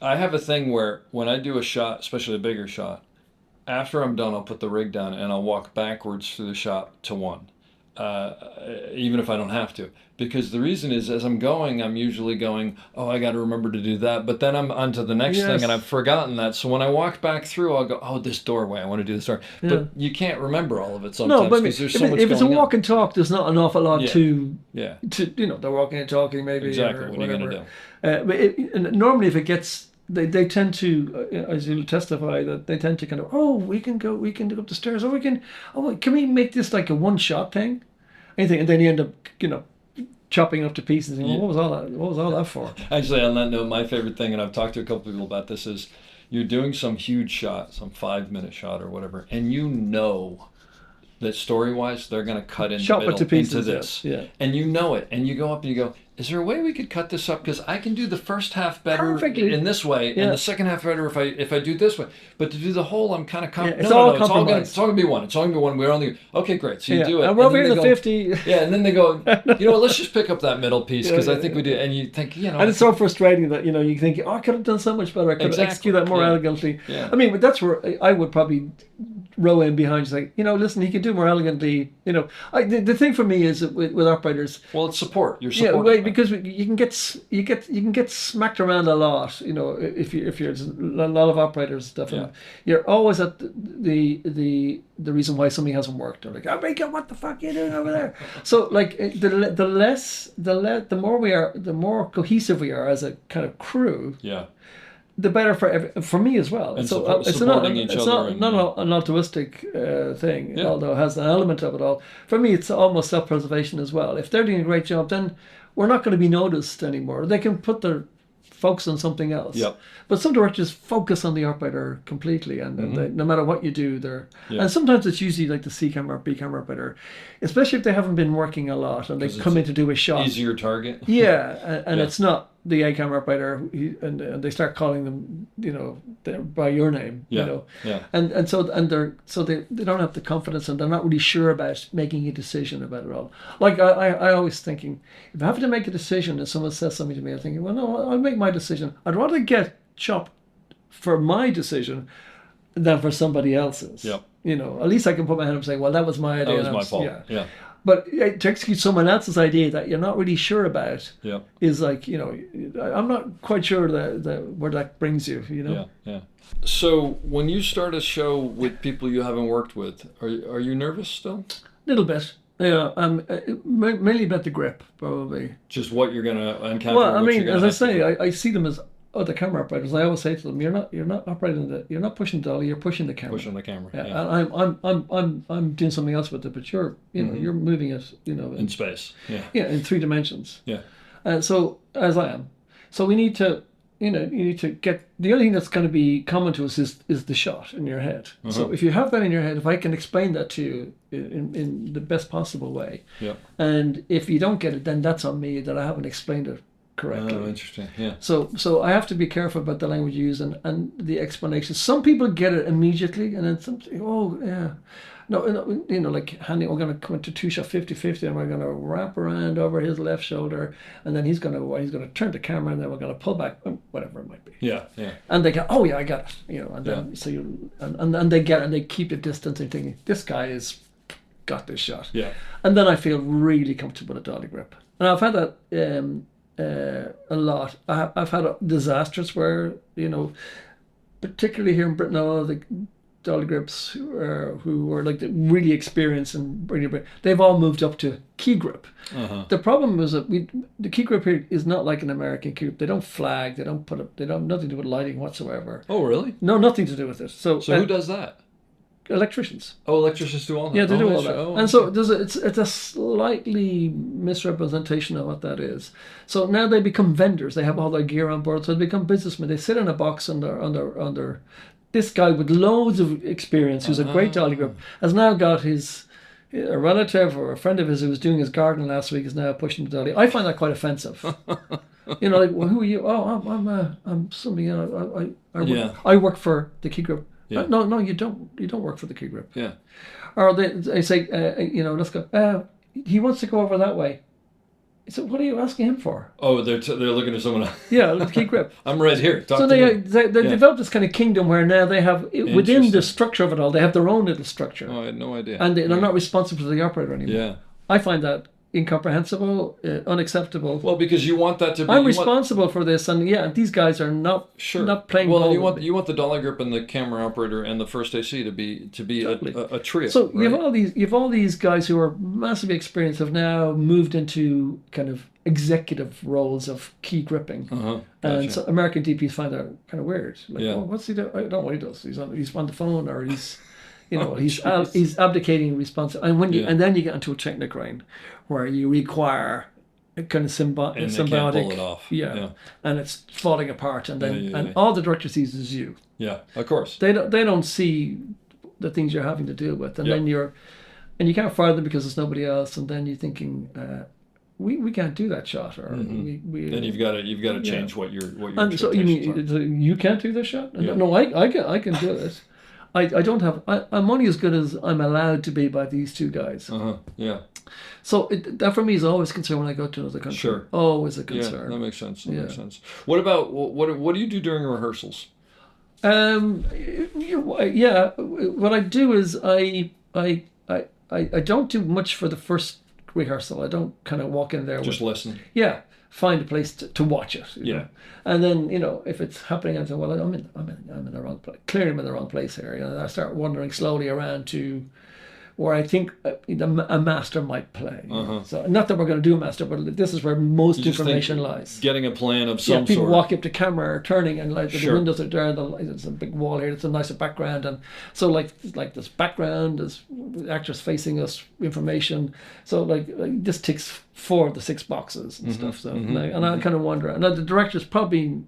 I have a thing where when I do a shot, especially a bigger shot, after I'm done, I'll put the rig down and I'll walk backwards through the shot to one. Even if I don't have to, because the reason is, as I'm going, I'm usually going, I got to remember to do that, but then I'm on to the next thing and I've forgotten that. So when I walk back through, I'll go, this doorway, I want to do this door. But you can't remember all of it sometimes because there's so much if it's a going walk and talk, there's not an awful lot to they're walking and talking maybe. Exactly. Or What are you whatever. going to do? But normally if it gets, they tend to, as you'll testify, that they tend to kind of, we can go up the stairs, or can we make this like a one-shot thing? Anything, and then you end up, chopping it up to pieces. And what was all that for? Actually, on that note, my favorite thing, and I've talked to a couple people about this, is you're doing some huge shot, some 5-minute shot or whatever, and that story-wise, they're going to cut in the middle into this. Yeah. And you know it, and you go up and you go, is there a way we could cut this up? Because I can do the first half better Perfectly. in this way, and the second half better if I do this way. But to do the whole, I'm kind of it's all compromised. It's all going to be one. It's all going to be one. We're only okay, great. So you do it. And we're over then here in they the go, 50. Yeah, and then they go, let's just pick up that middle piece because I think we do. And you think, And it's so frustrating that you think, I could have done so much better. I could have executed that more elegantly. Yeah. I mean, but that's where I would probably row in behind, say, listen, he can do more elegantly. The thing for me is that with operators. Well, it's support. You're supporting. Because you can get smacked around a lot. If you're a lot of operators and stuff. Yeah. You're always at the reason why something hasn't worked. They're like, what the fuck are you doing over there? So like the more cohesive we are as a kind of crew. Yeah. The better for me as well. And so supporting each other. It's not an altruistic thing, although it has an element of it all. For me, it's almost self-preservation as well. If they're doing a great job, then we're not going to be noticed anymore. They can put their focus on something else. Yep. But some directors focus on the operator completely, and they, no matter what you do, they're. Yeah. And sometimes it's usually like the C camera or B camera operator, especially if they haven't been working a lot and they come in to do a shot. Easier target. Yeah, and it's not the A camera operator, and they start calling them, by your name, Yeah. and so they don't have the confidence, and they're not really sure about making a decision about it all. Like I always thinking, if I have to make a decision and someone says something to me, I'm thinking, well, no, I'll make my decision. I'd rather get chopped for my decision than for somebody else's. Yep. At least I can put my hand up and say, well, that was my idea. That was my fault. Yeah. But to execute someone else's idea that you're not really sure about is like, I'm not quite sure where that brings you, Yeah. So when you start a show with people you haven't worked with, are you nervous still? Little bit. Yeah, mainly about the grip, probably. Just what you're going to encounter. Well, I mean, as I say, I see them as the camera operators. I always say to them, you're not operating you're not pushing the dolly, you're pushing the camera. Pushing the camera. Yeah. Yeah. And I'm doing something else with it, but you're you're moving it, in space. Yeah. Yeah, in 3 dimensions. Yeah. So as I am, so we need to. You need to get the only thing that's going to be common to us is the shot in your head. So if you have that in your head, if I can explain that to you in the best possible way, Yeah. and if you don't get it, then that's on me that I haven't explained it correctly. Oh, interesting. Yeah. So I have to be careful about the language you use and the explanations. Some people get it immediately, and then some, oh yeah, no, you know, like we're going to come into two-shot 50-50, and we're going to wrap around over his left shoulder, and then he's going to turn the camera, and then we're going to pull back, whatever it might be. Yeah. And they go, oh yeah, I got it, you know, and then so you and they get it, and they keep the distance, and thinking this guy is got this shot. Yeah. And then I feel really comfortable with a dolly grip, and I've had that a lot. I've had disasters where, you know, particularly here in Britain, the dolly grips who are like really experienced and they've all moved up to key grip. The problem is that the key grip here is not like an American key grip. They don't flag. They don't have nothing to do with lighting whatsoever. Oh, really? No, nothing to do with it. So who does that? Electricians. Oh, electricians do all that. Yeah, they do all that. Oh, and so it's a slightly misrepresentation of what that is. So now they become vendors. They have all their gear on board. So they become businessmen. They sit in a box under. This guy with loads of experience, who's a great dolly grip, has now got a relative or a friend of his who was doing his garden last week is now pushing the dolly. I find that quite offensive. You know, like, well, who are you? Oh, I'm somebody. I work for the key grip. Yeah. No, you don't. You don't work for the key grip. Yeah. Or they say, you know, let's go. He wants to go over that way. So what are you asking him for? Oh, they're looking to someone else. Yeah, the key grip. I'm right here. Talk so to they developed this kind of kingdom where now they have, within the structure of it all, they have their own little structure. Oh, I had no idea. And they're not responsible to the operator anymore. Yeah. I find that incomprehensible, unacceptable. Well, because you want that to be. I'm responsible for this, and these guys are not playing. Well, ball you want the dolly grip and the camera operator and the first AC to be a trio. So right? you have all these guys who are massively experienced, have now moved into kind of executive roles of key gripping, Gotcha. and so American DPs find that kind of weird. Like, Yeah. oh, what's he do? I don't know what he does. He's on the phone, or he's. You know, he's abdicating responsibility, and then you get into a technical where you require a kind of symbiotic, and they can't pull it off. Yeah, and it's falling apart, and then all the director sees is you. Yeah, of course. They don't see the things you're having to deal with, and then you can't fire them because there's nobody else, and then you're thinking, we can't do that shot, or we then you've got to change what your and so you mean you can't do this shot? Yeah. No, I can do it. I don't have. I'm only as good as I'm allowed to be by these two guys. Yeah. So that for me is always a concern when I go to another country. Sure. Always a concern. Yeah, that makes sense. Makes sense. What about what do you do during rehearsals? Yeah. What I do is I don't do much for the first rehearsal. I don't kind of walk in there. Just listen. Yeah. Find a place to watch it. You know? And then, you know, if it's happening, I say, well, I'm in the wrong place. Clearly, I'm in the wrong place here. You know, I start wandering slowly around to where I think a master might play. So not that we're going to do a master, but this is where most information lies. Getting a plan of some sort. People walk up to camera, turning, and like the windows are there. There's a big wall here. It's a nicer background, and so like this background, there's actors facing us, information. So like this ticks 4 of the 6 boxes and stuff. So and I kind of wonder. Now the director's probably.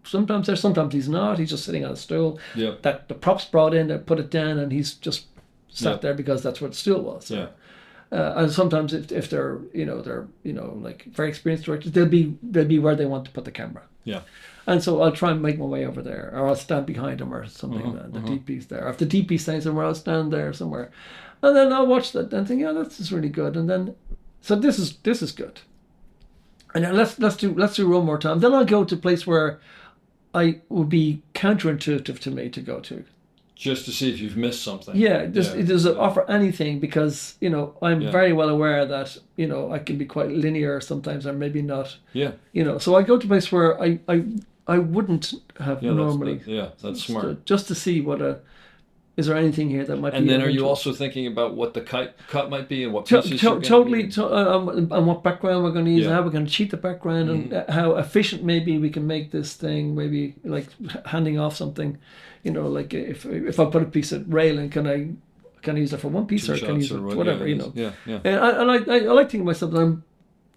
Sometimes there, sometimes he's not. He's just sitting on a stool. Yeah. That the props brought in, they put it down, and he's just sat there because that's what the stool was. So. And sometimes if they're like very experienced directors, they'll be where they want to put the camera. Yeah. And so I'll try and make my way over there, or I'll stand behind them or something. The DP's there. Or if the DP stands somewhere, I'll stand there somewhere, and then I'll watch that and think, yeah, this is really good. And then, so this is good. And then let's do one more time. Then I'll go to a place where I would be counterintuitive to me to go to. Just to see if you've missed something. Yeah, it doesn't offer anything because, you know, I'm very well aware that, you know, I can be quite linear sometimes or maybe not. Yeah. You know, so I go to a place where I wouldn't have normally. That's smart. Just to see is there anything here that might be. And then are you also thinking about what the cut might be and what pieces you're totally, and what background we're going to use, and how we're going to cheat the background, and how efficient maybe we can make this thing, maybe like handing off something. You know, like if I put a piece of railing, can I use it for one piece, or can I use it for whatever, you know? Yeah. And I like thinking myself that I'm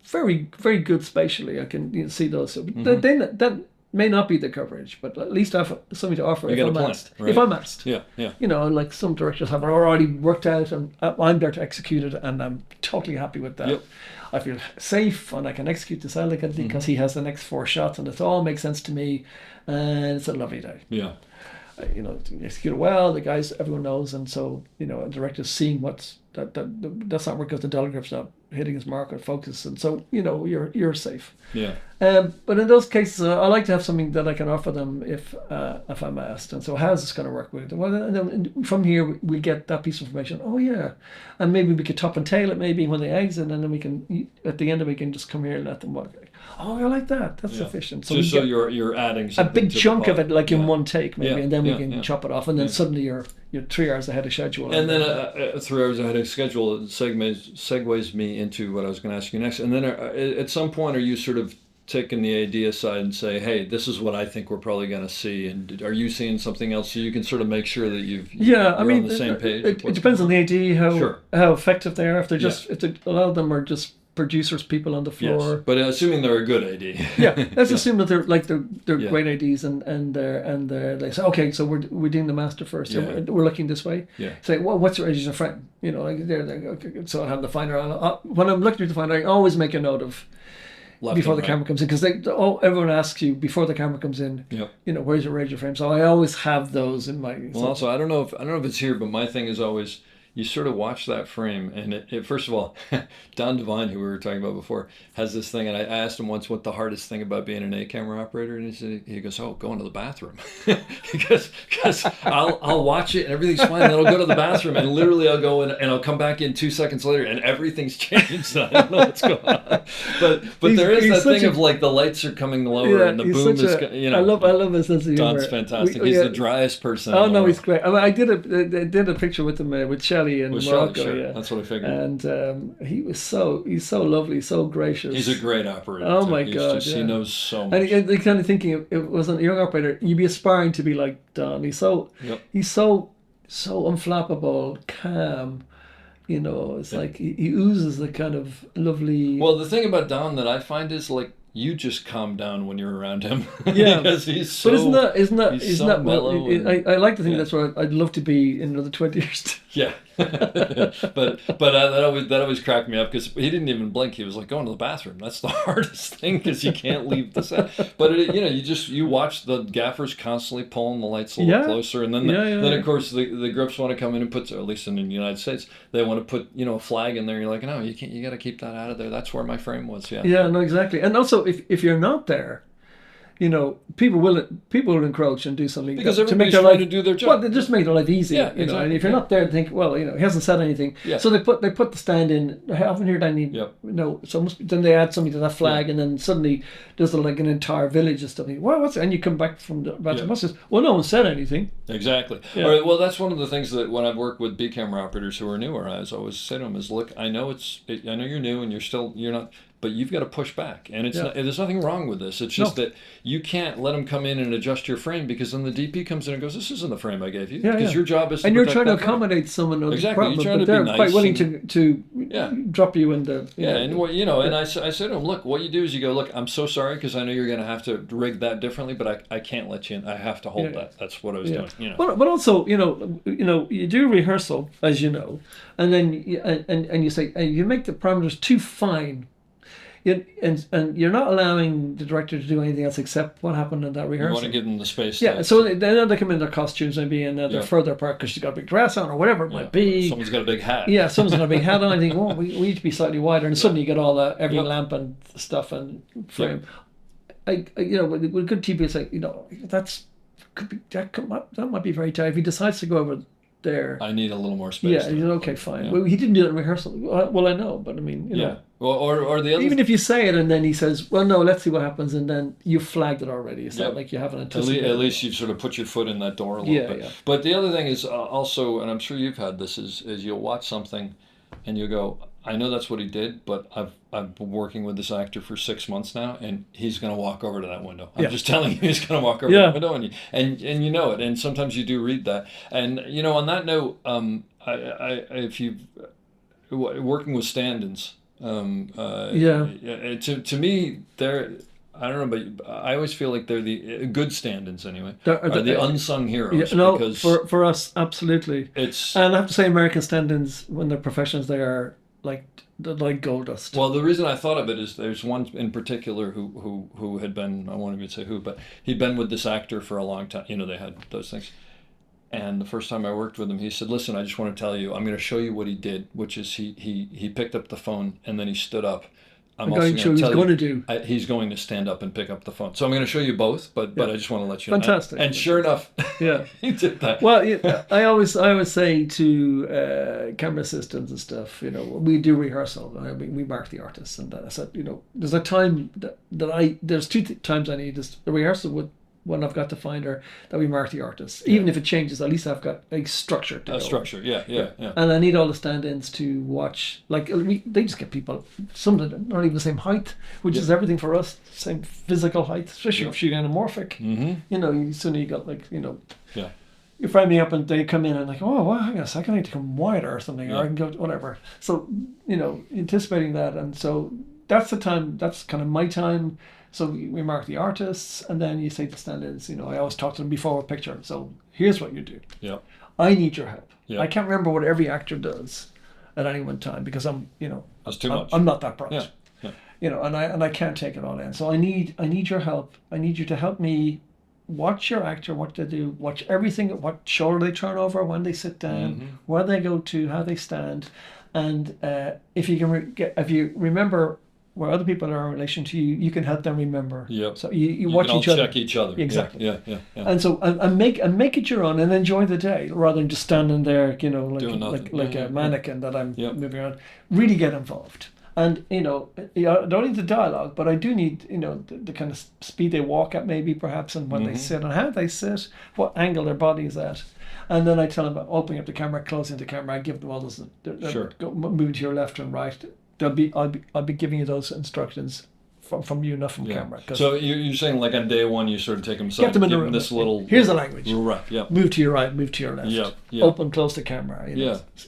very, very good spatially. I can see those. So that may not be the coverage, but at least I have something to offer if I'm asked. Right? If I'm asked. Yeah. You know, like some directors have already worked out, and I'm there to execute it, and I'm totally happy with that. Yep. I feel safe and I can execute this elegantly because he has the next 4 shots and it all makes sense to me, and it's a lovely day. Yeah. Execute it well. The guys, everyone knows, and so a director's seeing that's not working because the telegraph's not hitting his mark or focus, and so you're safe. Yeah. But in those cases, I like to have something that I can offer them if I'm asked. And so, how's this going to work with it? Well, and then from here we get that piece of information. Oh yeah, and maybe we could top and tail it maybe when they exit, and then we can at the end of it we can just come here and let them walk. Oh, I like that. That's sufficient. So just so you're adding a big chunk of it, like in one take, maybe, Yeah, and then we yeah, can yeah. chop it off, and then suddenly you're 3 hours ahead of schedule. And then 3 hours ahead of schedule segues me into what I was going to ask you next. And then at some point, are you sort of taking the idea aside and say, hey, this is what I think we're probably going to see, and are you seeing something else so you can sort of make sure that you're on the same page? It depends on the AD, how effective they are. If they're just a lot of them are just producers, people on the floor. Yes, but assuming they're a good AD. Yeah, let's assume that they're great ADs and they say, okay, so we're doing the master first. Yeah. We're looking this way. Yeah. Say, well, what's your AD's frame? Okay, so I have the finder. When I'm looking at the finder, I always make a note of Left before and the right. camera comes in, because everyone asks you before the camera comes in. Yep. Where's your radio frame? So I always have those in my. Well, also, I don't know if it's here, but my thing is always, you sort of watch that frame, and it first of all, Don Devine, who we were talking about before, has this thing, and I asked him once what the hardest thing about being an A camera operator, and he goes, oh, going to the bathroom, because I'll watch it and everything's fine, and then I'll go to the bathroom, and literally I'll go in and I'll come back in 2 seconds later, and everything's changed, and I don't know what's going on, but there is that thing of like the lights are coming lower and the boom is, I love his sense of humor. Don's fantastic. He's the driest person. Oh no, he's great. I mean, I did a picture with him with Shelley in Morocco. Sure. Yeah, that's what I figured. And he's so lovely, so gracious. He's a great operator. Oh my He's God, he knows so much. And the kind of thinking, if it wasn't a young operator, you'd be aspiring to be like Don. He's so unflappable, calm. It's like he oozes the kind of lovely. Well, the thing about Don that I find is like you just calm down when you're around him. Yeah, because he's so. But isn't that mellow? I like to think that's where I'd love to be in another 20 years. Yeah, but that always cracked me up because he didn't even blink. He was like going to the bathroom. That's the hardest thing because you can't leave the set. But you watch the gaffers constantly pulling the lights a little closer, and then of course the grips want to come in and put, at least in the United States, they want to put a flag in there. You're like, no, you can't. You got to keep that out of there. That's where my frame was. Yeah. Yeah. No, exactly. And also, if you're not there, people will encroach and do something because to make everybody's their trying life, to do their job. Well, they just make their life easy, Yeah, exactly. And if you're not there, think, well, he hasn't said anything. Yeah. So they put the stand in. I haven't heard any. Yep. No. So then they add something to that flag, and then suddenly there's like an entire village and stuff. What's and you come back from the bathroom. What's this? Well, no one said anything. Exactly. Yeah. All right, well, that's one of the things that when I've worked with B camera operators who are newer, I always say to them is, look, I know you're new and you're not. But you've got to push back, and there's nothing wrong with this. It's just that you can't let them come in and adjust your frame because then the DP comes in and goes, "This isn't the frame I gave you." Because your job is to and you're protect trying to that frame. accommodate someone else's Exactly. problem, You're trying but to they're be nice quite willing to drop you in the and what and I said to them, look, what you do is you go, look, I'm so sorry because I know you're going to have to rig that differently, but I can't let you in. I have to hold that. That's what I was doing. But also, you do rehearsal, as you know, and then you say you make the parameters too fine. And you're not allowing the director to do anything else except what happened in that rehearsal. You want to give them the space. Yeah, so then they come in their costumes maybe, and they're further apart because she's got a big dress on or whatever it might be. Someone's got a big hat. Yeah, someone's got a big hat on. I think, well, we need to be slightly wider, and suddenly you get all that every lamp and stuff and frame. With good TV, it's like that might be very tight. If he decides to go over there, I need a little more space. Yeah, he's okay, fine. Well, he didn't do that in rehearsal. Well, I know, but I mean, Well, or the other. Even if you say it and then he says, "Well, no, let's see what happens," and then you flagged it already. It's not like you haven't anticipated. At least you've sort of put your foot in that door a little bit. Yeah. But the other thing is also, and I'm sure you've had this, is you'll watch something, and you go, I know that's what he did, but I've been working with this actor for 6 months now, and he's going to walk over to that window. I'm just telling you, he's going to walk over to that window, and you know it. And sometimes you do read that. And on that note, if you working with stand-ins, to me, they're. I don't know, but I always feel like they're the good stand-ins anyway. Are the unsung heroes. For us, absolutely. And I have to say, American stand-ins, when they're professionals, they are like gold dust. Well, the reason I thought of it is there's one in particular who had been, I won't even say who, but he'd been with this actor for a long time. You know, they had those things. And the first time I worked with him, he said, listen, I just want to tell you, I'm going to show you what he did, which is he picked up the phone and then he stood up. I'm also going to tell you, he's going to stand up and pick up the phone. So I'm going to show you both, but I just want to let you know. Fantastic. And sure enough, yeah, he did that. Well, I always say to camera assistants and stuff, you know, we do rehearsal. We mark the artists, and I said, you know, there's a time there's two times I need this: the rehearsal with when I've got to find her, that we mark the artists. Even if it changes, at least I've got a structure to go. Structure, yeah. And I need all the stand-ins to watch. Like, they just get people, some of them not even the same height, which is everything for us, same physical height, especially if you're anamorphic. Mm-hmm. You know, suddenly you got like, you know, yeah. You find me up and they come in and like, oh, well, hang on a second, I need to come wider or something, or I can go, whatever. So, you know, anticipating that. And so that's the time, that's kind of my time. So we mark the artists, and then you say to stand-ins, you know, I always talk to them before a picture. So here's what you do. Yeah. I need your help. Yeah. I can't remember what every actor does at any one time because I'm, you know, that's too much. I'm not that bright. Yeah. Yeah. You know, and I can't take it all in. So I need your help. I need you to help me watch your actor, what they do, watch everything, what shoulder they turn over, when they sit down, where they go to, how they stand, and if you can if you remember where other people are in relation to you, you can help them remember. Yep. So you watch each other. Check each other. Exactly. Yeah. And so and make it your own and enjoy the day rather than just standing there, you know, like a mannequin that I'm moving around. Really get involved. And, you know, I don't need the dialogue, but I do need, you know, the kind of speed they walk at maybe perhaps, and when they sit and how they sit, what angle their body is at. And then I tell them about opening up the camera, closing the camera. I give them all those. Sure. Move to your left and right. I'll be giving you those instructions from you, not from camera. So you're saying like on day one, you sort of take them aside, get them in the room. This little. Here's the language. Right. Yeah. Move to your right. Move to your left. Yeah. Open, close the camera. You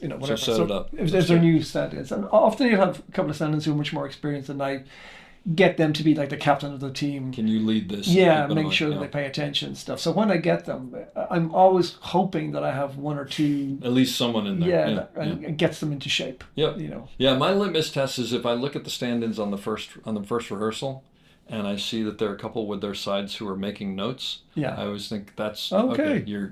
know, whatever. So set it up. If there's new stand-ins, and often you have a couple of stand-ins who are much more experienced than I. Get them to be like the captain of the team. Can you lead this? Yeah, make sure that they pay attention and stuff. So when I get them, I'm always hoping that I have one or two. At least someone in there. And gets them into shape. Yeah. You know. Yeah, my litmus test is if I look at the stand-ins on the first rehearsal, and I see that there are a couple with their sides who are making notes. Yeah. I always think that's okay. You're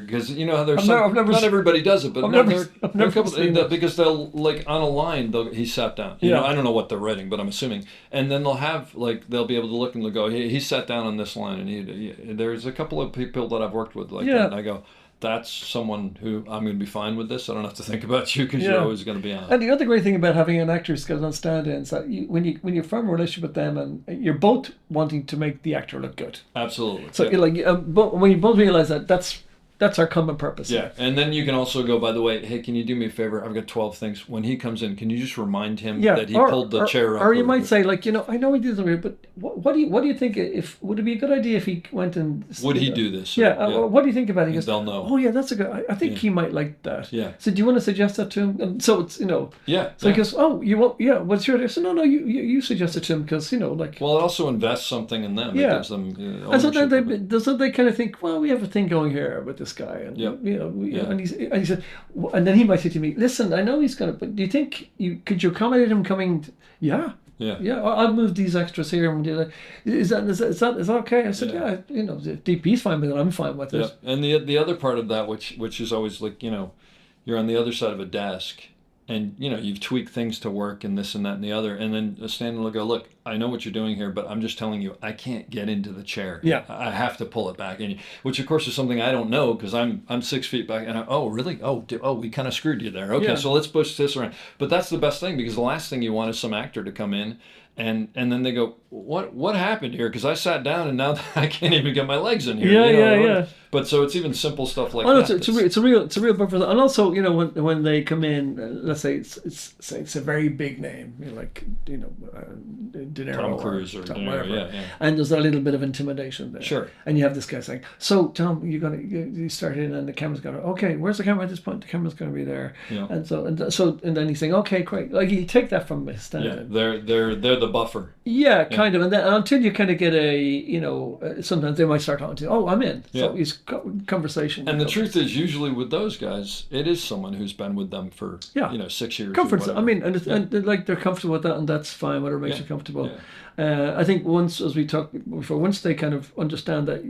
because you know how there's not everybody does it, but there are a couple because they'll like on a line he sat down. You know, I don't know what they're writing, but I'm assuming, and then they'll have like they'll be able to look and they'll go, he sat down on this line, and there's a couple of people that I've worked with like that, and I go, that's someone who I'm going to be fine with this. I don't have to think about you because you're always going to be on. And the other great thing about having an actor who's on stand-ins, that when you form a relationship with them, and you're both wanting to make the actor look good. Absolutely. So you're like, when you both realize that's our common purpose. Yeah, and then you can also go, by the way, hey, can you do me a favor? I've got 12 things. When he comes in, can you just remind him that he pulled the chair up? Or you might say, like, you know, I know he did something, but what do you think? Would it be a good idea if he went and... Would he do this? What do you think about it? He goes, they'll know. Oh, yeah, that's a good... I think he might like that. Yeah. So do you want to suggest that to him? And so it's, you know... Yeah. So he goes, oh, you want... Yeah, what's your idea? So no, you suggest it to him because, you know, like... Well, it also invests something in them. Yeah. It gives them and so then they kind of think, well, we have a thing going here with this guy. And, you know, and he said, and then he might say to me, listen, I know he's going to, but do you think could you accommodate him coming? Yeah. I'll move these extras here and do that. Is that okay? I said, you know, the DP's fine with it. I'm fine with it. And the other part of that, which is always like, you know, you're on the other side of a desk. And, you know, you've tweaked things to work and this and that and the other. And then a stand-in will go, look, I know what you're doing here, but I'm just telling you, I can't get into the chair. Yeah. I have to pull it back. And which, of course, is something I don't know because I'm 6 feet back. And oh, really? Oh, we kind of screwed you there. Okay, so let's push this around. But that's the best thing because the last thing you want is some actor to come in and then they go, what happened here? Because I sat down and now I can't even get my legs in here. Yeah. But so it's even simple stuff like that. It's a real purpose. And also, you know, when they come in, let's say it's a very big name, you know, like, you know, De Niro Tom Cruise or Tom, De Niro, whatever. yeah. And there's a little bit of intimidation there. Sure. And you have this guy saying, so Tom, you start in and the camera's going, okay, where's the camera at this point? The camera's going to be there. Yeah. And then he's saying, okay, great. Like you take that from his standard. Yeah, they're the buffer. Yeah, kind of. And then until you kind of get sometimes they might start talking to you, oh, I'm in. Yeah. So it's conversation. And the truth is, usually with those guys, it is someone who's been with them for 6 years. Comfort. Or I mean, and they're comfortable with that, and that's fine. Whatever makes you comfortable. I think once, as we talked before, once they kind of understand that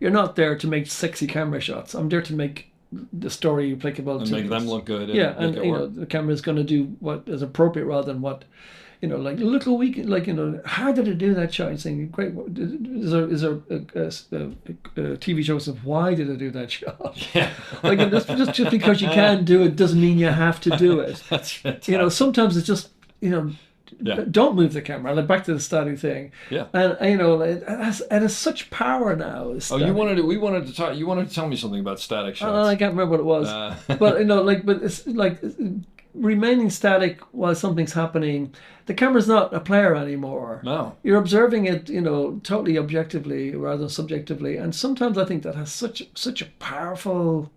you're not there to make sexy camera shots. I'm there to make the story applicable and to make them look good. And and the camera is going to do what is appropriate rather than what. Like look how we how did it do that shot? And saying, great. Is there a TV show says why did it do that shot? Yeah. Just because you can do it doesn't mean you have to do it. That's fantastic. Sometimes it's just don't move the camera. Like back to the static thing. Yeah. And it has such power now. We wanted to talk. You wanted to tell me something about static shots. I can't remember what it was. But but it's like remaining static while something's happening. The camera's not a player anymore. No. You're observing it, totally objectively rather than subjectively. And sometimes I think that has such a powerful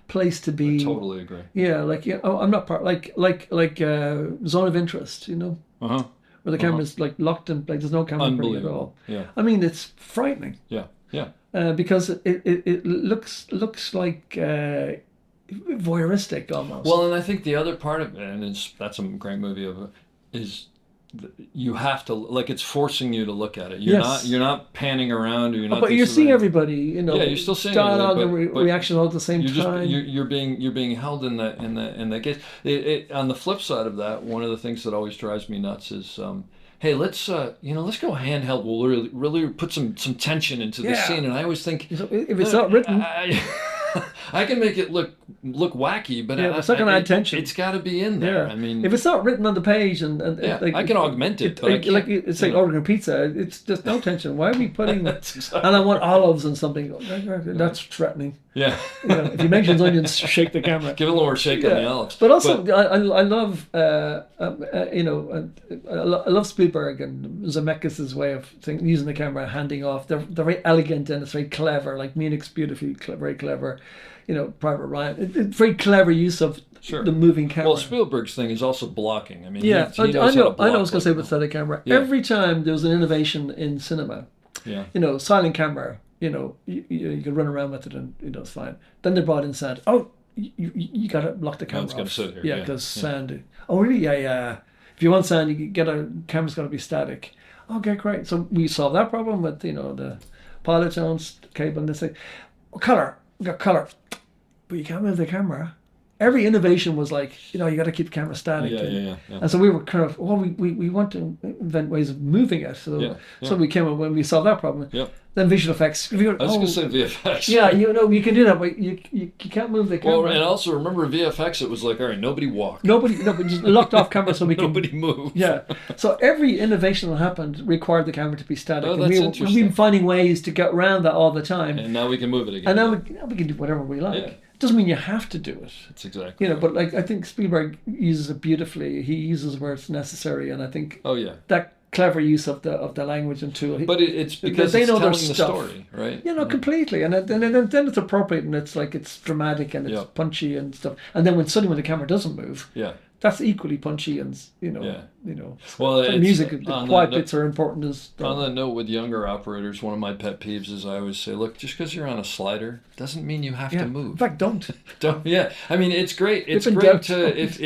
place to be. I totally agree. Yeah, I'm not part like zone of interest, Uh-huh. where the camera's like locked in, like there's no camera break at all. Yeah. I mean, it's frightening. Yeah. Yeah. Because it looks like voyeuristic almost. Well, and I think the other part of it, and that's a great movie is you have to it's forcing you to look at it. You're not panning around, or you're not. But you're seeing everybody, Yeah, you're still seeing dialogue everybody, and reaction all at the same time. You're being held in that case. On the flip side of that, one of the things that always drives me nuts is. Hey, let's go handheld. We'll really put some tension into the scene. And I always think if it's not written, I can make it look wacky, but it's not going to add tension. It's got to be in there. Yeah. I mean, if it's not written on the page, and I can augment it, but I can't, it's like ordering a pizza. It's just no tension. Why are we putting? Exactly. And I want olives and something. That's threatening. Yeah. If you mention onions, shake the camera. Give it a little more shake on the olives. But also, I love I love Spielberg and Zemeckis' way of using the camera, handing off. They're very elegant and it's very clever. Like Munich's beautifully very clever. Private Ryan. It's very clever use of the moving camera. Well, Spielberg's thing is also blocking. I mean, he knows I know. how to block, I was going to say with static camera. Yeah. Every time there was an innovation in cinema, silent camera. You could run around with it and it's fine. Then they brought in sound. Oh, you got to lock the camera it's off. got to sit here. Yeah, because sound. Oh, really? Yeah. If you want sound, you get camera's got to be static. Okay, great. So we solved that problem with the polytones, cable, and this thing. Color. We got color, but you can't move the camera. Every innovation was like, you got to keep the camera static. Yeah. And so we were kind of, we want to invent ways of moving it. So we came up when we solved that problem. Yep. Then visual effects. I was going to say VFX. Yeah, you can do that, but you can't move the camera. Well, and also remember VFX, it was like, all right, nobody walk. Nobody just locked off camera so we can. Nobody move. Yeah. So every innovation that happened required the camera to be static. Oh, that's interesting. We've been finding ways to get around that all the time. And now we can move it again. And now we can do whatever we like. Yeah. It doesn't mean you have to do it. That's exactly. But I think Spielberg uses it beautifully. He uses where it's necessary, and I think. Oh yeah. That clever use of the language and tool. But it's because they it's know telling their the stuff. story, right? Completely. And then it's appropriate, and it's like it's dramatic and it's punchy and stuff. And then when the camera doesn't move, that's equally punchy and Well, the music, the quiet bits are important as. On that note, with younger operators, one of my pet peeves is I always say, look, just because you're on a slider doesn't mean you have to move. In fact, don't. Yeah, I mean, it's great. It's great to if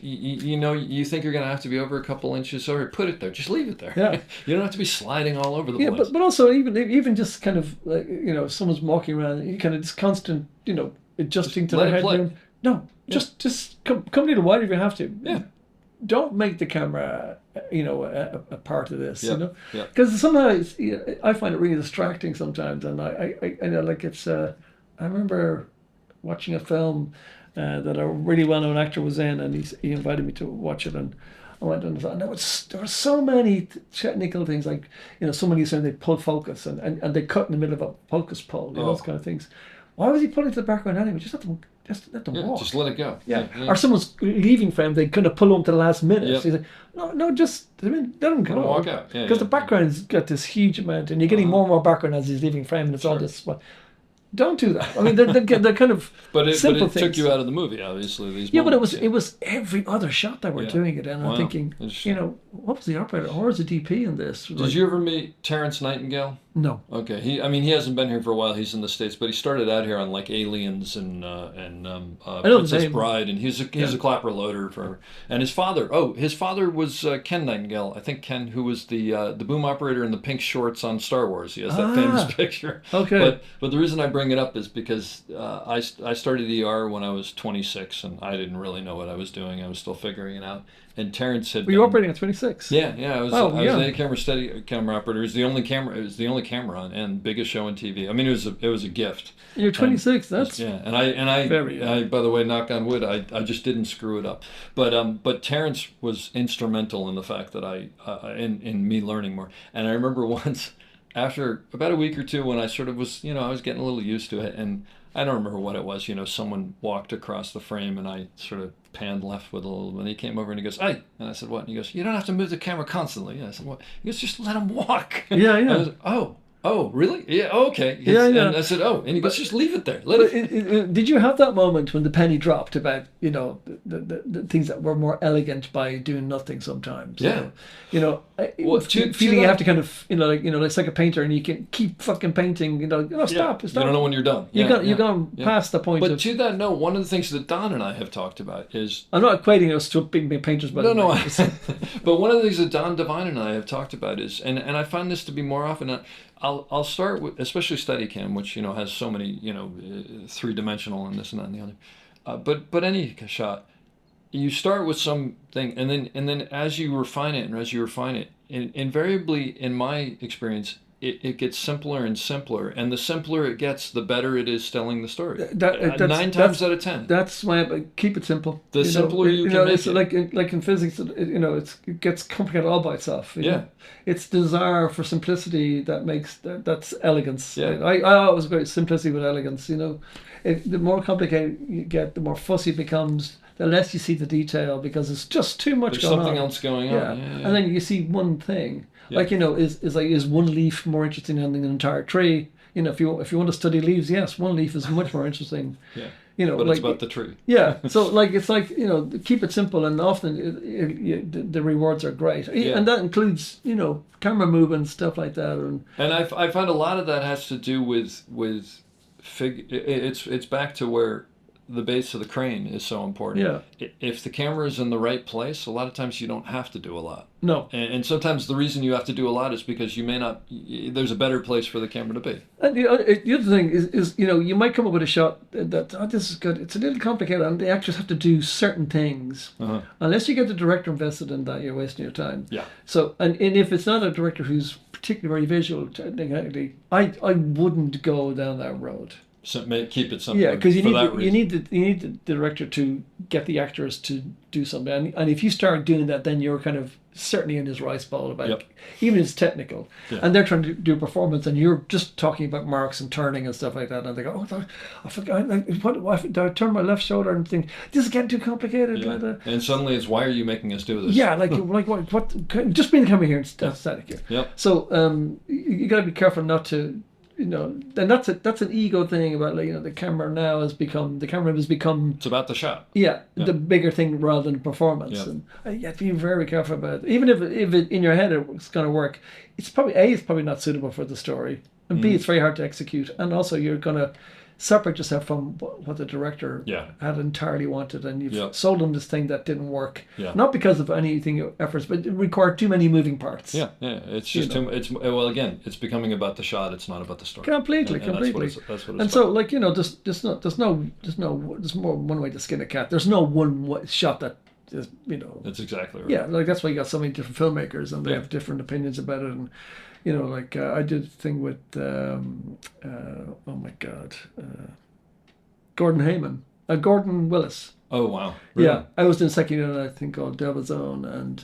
you think you're going to have to be over a couple inches over, put it there. Just leave it there. Yeah. You don't have to be sliding all over the place. Yeah, but also even just kind of like someone's walking around, you kind of just constant adjusting to let their it play. headroom. No, just come a little wider if you have to. Yeah. Don't make the camera, a part of this. Yeah. Because somehow I find it really distracting sometimes, and I like it's. I remember watching a film that a really well-known actor was in, and he invited me to watch it, and I went and there were so many technical things, like somebody saying they pull focus and they cut in the middle of a focus pull, those kind of things. Why was he pulling to the background anyway? Just let them walk. Just let it go. Yeah. Or someone's leaving frame, they kind of pull them to the last minute. Yep. So he's like, no, just let them go. Walk out. Because the background's got this huge amount, and you're getting more and more background as he's leaving frame, and it's all this. Well, don't do that. I mean, they're kind of simple things. Took you out of the movie, obviously. These but moments, it was every other shot that we're doing it, and I'm thinking, what was the operator or was the DP in this? Did you ever meet Terrence Nightingale? No. Okay, he hasn't been here for a while. He's in the States, but he started out here on like Aliens and Princess Bride, and he's a clapper loader and his father was Ken Nightingale. I think Ken, who was the boom operator in the pink shorts on Star Wars. He has that famous picture. Okay. But the reason I bring it up is because I started ER when I was 26, and I didn't really know what I was doing. I was still figuring it out. And Terrence had. Were you operating at 26? Yeah. I was an steady camera operator. It was the only camera on, and biggest show on TV. I mean, it was a gift. You're 26. That's and I by the way, knock on wood, I just didn't screw it up. But Terrence was instrumental in the fact that in me learning more. And I remember once, after about a week or two, when I sort of was, I was getting a little used to it, and I don't remember what it was. Someone walked across the frame, and I sort of panned left with a little, and he came over and he goes, "Hey," and I said, "What?" And he goes, "You don't have to move the camera constantly." And I said, "What?" He goes, "Just let him walk." Yeah. I was, oh, really? Yeah, okay. And I said, and he goes, "Just leave it there. Did you have that moment when the penny dropped about, the things that were more elegant by doing nothing sometimes? Yeah. Feeling you have to kind of, it's like a painter, and you can keep fucking painting, stop. You don't know when you're done. You've gone past the point. But to that note, one of the things that Don and I have talked about is... I'm not equating us to being painters, by the way. But one of the things that Don Devine and I have talked about is, and I find this to be more often... I'll start with, especially Steadicam, which has so many three-dimensional and this and that and the other. But any shot, you start with something, and then as you refine it, invariably in my experience, it gets simpler and simpler, and the simpler it gets, the better it is telling the story. 9 times out of 10. That's why keep it simple. The simpler you can make it's it. Like in physics, it gets complicated all by itself. It's desire for simplicity that's elegance. Yeah. I always go simplicity with elegance. The more complicated you get, the more fussy it becomes. The less you see the detail because it's just too much going on. There's something else going on. Yeah. And then you see one thing. Yeah. Is one leaf more interesting than an entire tree? If you want to study leaves, yes, one leaf is much more interesting. Yeah. But it's about the tree. Yeah. So keep it simple, and often the rewards are great, and that includes camera movement, stuff like that. And I find a lot of that has to do with it's back to where the base of the crane is so important. Yeah. If the camera is in the right place, a lot of times you don't have to do a lot. No. And sometimes the reason you have to do a lot is because you may not. There's a better place for the camera to be. And the other thing is you might come up with a shot that this is good. It's a little complicated, and the actors have to do certain things. Uh-huh. Unless you get the director invested in that, you're wasting your time. Yeah. So and if it's not a director who's particularly very visual, technically, I wouldn't go down that road. So keep it simple. Yeah, because you need the director to get the actors to do something, and if you start doing that, then you're kind of certainly in his rice bowl about even it's technical, and they're trying to do performance, and you're just talking about marks and turning and stuff like that, and they go, "Oh, I forgot. Did I turn my left shoulder and think this is getting too complicated?" Yeah. And suddenly it's, why are you making us do this? Yeah, like what? Just bring the camera here and static here. Yep. So you got to be careful not to. And that's an ego thing about the camera now has become it's about the shot. The bigger thing rather than performance, and you have to be very careful about it. Even if it in your head it's going to work, it's probably not suitable for the story, and B, it's very hard to execute, and also you're going to separate yourself from what the director had entirely wanted, and you've sold them this thing that didn't work, not because of anything efforts, but it required too many moving parts. It's just too. Again, it's becoming about the shot. It's not about the story. Completely. That's what it's and so there's more one way to skin a cat. There's no one shot that is That's exactly right. Yeah, that's why you got so many different filmmakers, and they have different opinions about it, and. I did a thing with, Gordon Willis. Oh, wow. Really? Yeah, I was doing second year on a thing called Devil's Own, and,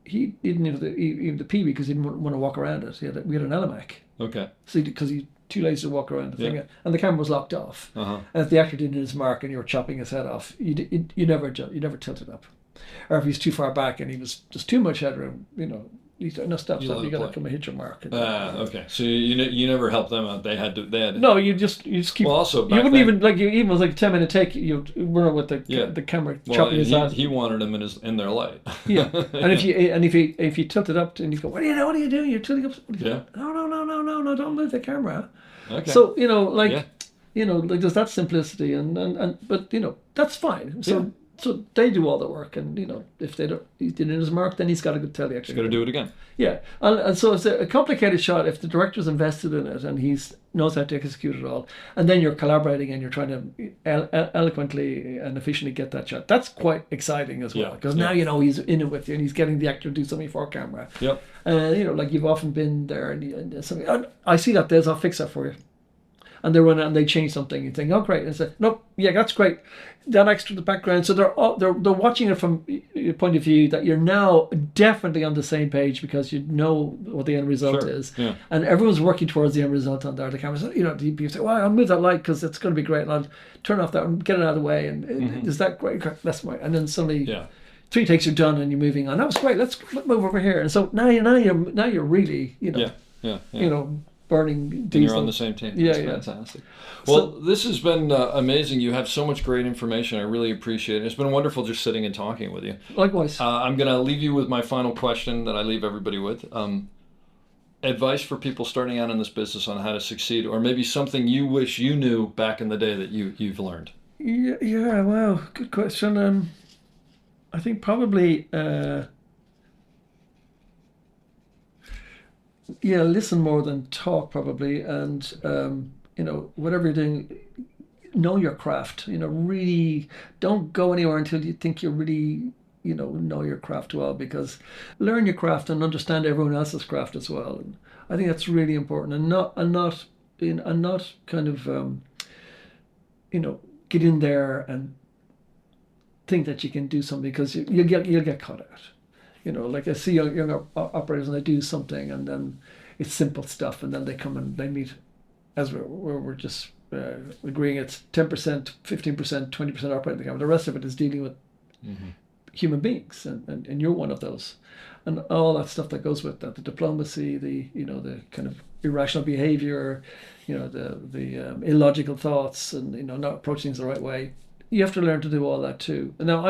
he didn't even the PB because he didn't want to walk around it. We had an Elemac. Okay. So because he too lazy to walk around the thing, and the camera was locked off. Uh-huh. And if the actor didn't hit his mark and you were chopping his head off, you never tilted up. Or if he's too far back and he was just too much headroom, no, stop, you got to come and hit your mark. Okay. So you never helped them out. They had to. No, you just keep. Well, also you wouldn't even even was like a 10-minute take. You were with the camera chopping his ass. He wanted them in their light. Yeah, and if you tilt it up and you go, what are you doing? You're tilting up. Yeah. No, don't move the camera. Okay. So there's that simplicity and but that's fine. So they do all the work, and if they don't, he didn't his mark, then he's got to tell the actor. He's got to do it again. Yeah, and so it's a complicated shot if the director's invested in it and he knows how to execute it all, and then you're collaborating and you're trying to eloquently and efficiently get that shot. That's quite exciting as well, because now he's in it with you and he's getting the actor to do something for camera. Yep. Like you've often been there and something. I see that, Des. I'll fix that for you. And they run out and they change something. You think, oh great, and say, no, yeah, that's great. That extra the background. So they're watching it from your point of view that you're now definitely on the same page because you know what the end result is, and everyone's working towards the end result on there. The camera, you say, well, I'll move that light because it's going to be great, and I'll turn off that and get it out of the way. And is that great? That's right. And then suddenly, 3 takes are done and you're moving on. That was great. Let's move over here. And so now you're really burning diesel. And you're on the same team. That's fantastic. Well, this has been amazing. You have so much great information. I really appreciate it. It's been wonderful just sitting and talking with you. Likewise. I'm going to leave you with my final question that I leave everybody with. Advice for people starting out in this business on how to succeed, or maybe something you wish you knew back in the day that you've learned. Yeah. Wow. Good question. I think probably. Listen more than talk probably, and whatever you're doing, know your craft. Really don't go anywhere until you think you really know your craft well, because learn your craft and understand everyone else's craft as well. And I think that's really important, and not kind of get in there and think that you can do something, because you'll get caught out. Like I see young operators and they do something and then it's simple stuff, and then they come and they meet, as we're just agreeing, it's 10%, 15%, 20% operating the camera. The rest of it is dealing with human beings, and you're one of those, and all that stuff that goes with that, the diplomacy, the kind of irrational behavior, the illogical thoughts, and not approaching things the right way. You have to learn to do all that too. Now,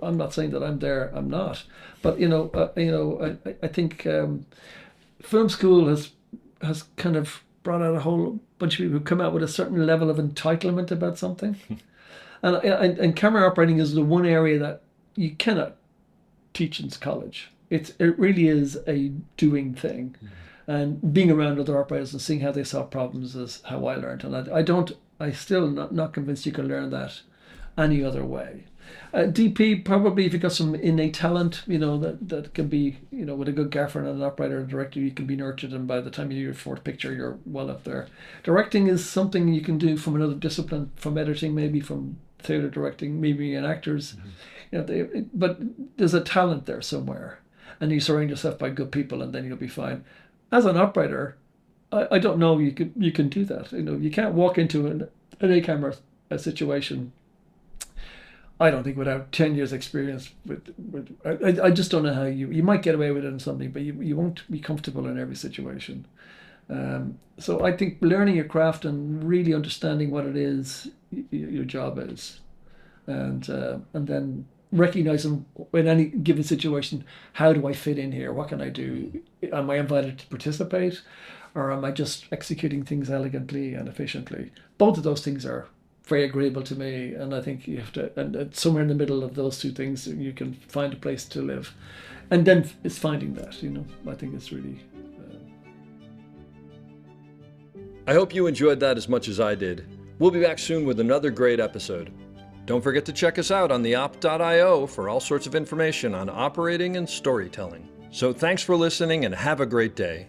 I'm not saying that I'm there. I'm not. But I think film school has kind of brought out a whole bunch of people who come out with a certain level of entitlement about something, and camera operating is the one area that you cannot teach in college. It really is a doing thing, and being around other operators and seeing how they solve problems is how I learned. And I still not convinced you can learn that any other way. DP, probably if you've got some innate talent, that can be, with a good gaffer and an operator and director, you can be nurtured, and by the time you do your 4th picture, you're well up there. Directing is something you can do from another discipline, from editing, maybe from theatre directing, maybe in actors. But there's a talent there somewhere, and you surround yourself by good people, and then you'll be fine. As an operator, I don't know you can do that. You can't walk into an A-camera situation, I don't think, without 10 years experience I just don't know how you might get away with it in something, but you won't be comfortable in every situation. So I think learning your craft and really understanding what it is your job is, and then recognizing in any given situation, how do I fit in here? What can I do? Am I invited to participate, or am I just executing things elegantly and efficiently? Both of those things are very agreeable to me, and I think you have to, and somewhere in the middle of those two things, you can find a place to live, and then it's finding that. I think it's really. I hope you enjoyed that as much as I did. We'll be back soon with another great episode. Don't forget to check us out on theop.io for all sorts of information on operating and storytelling. So thanks for listening, and have a great day.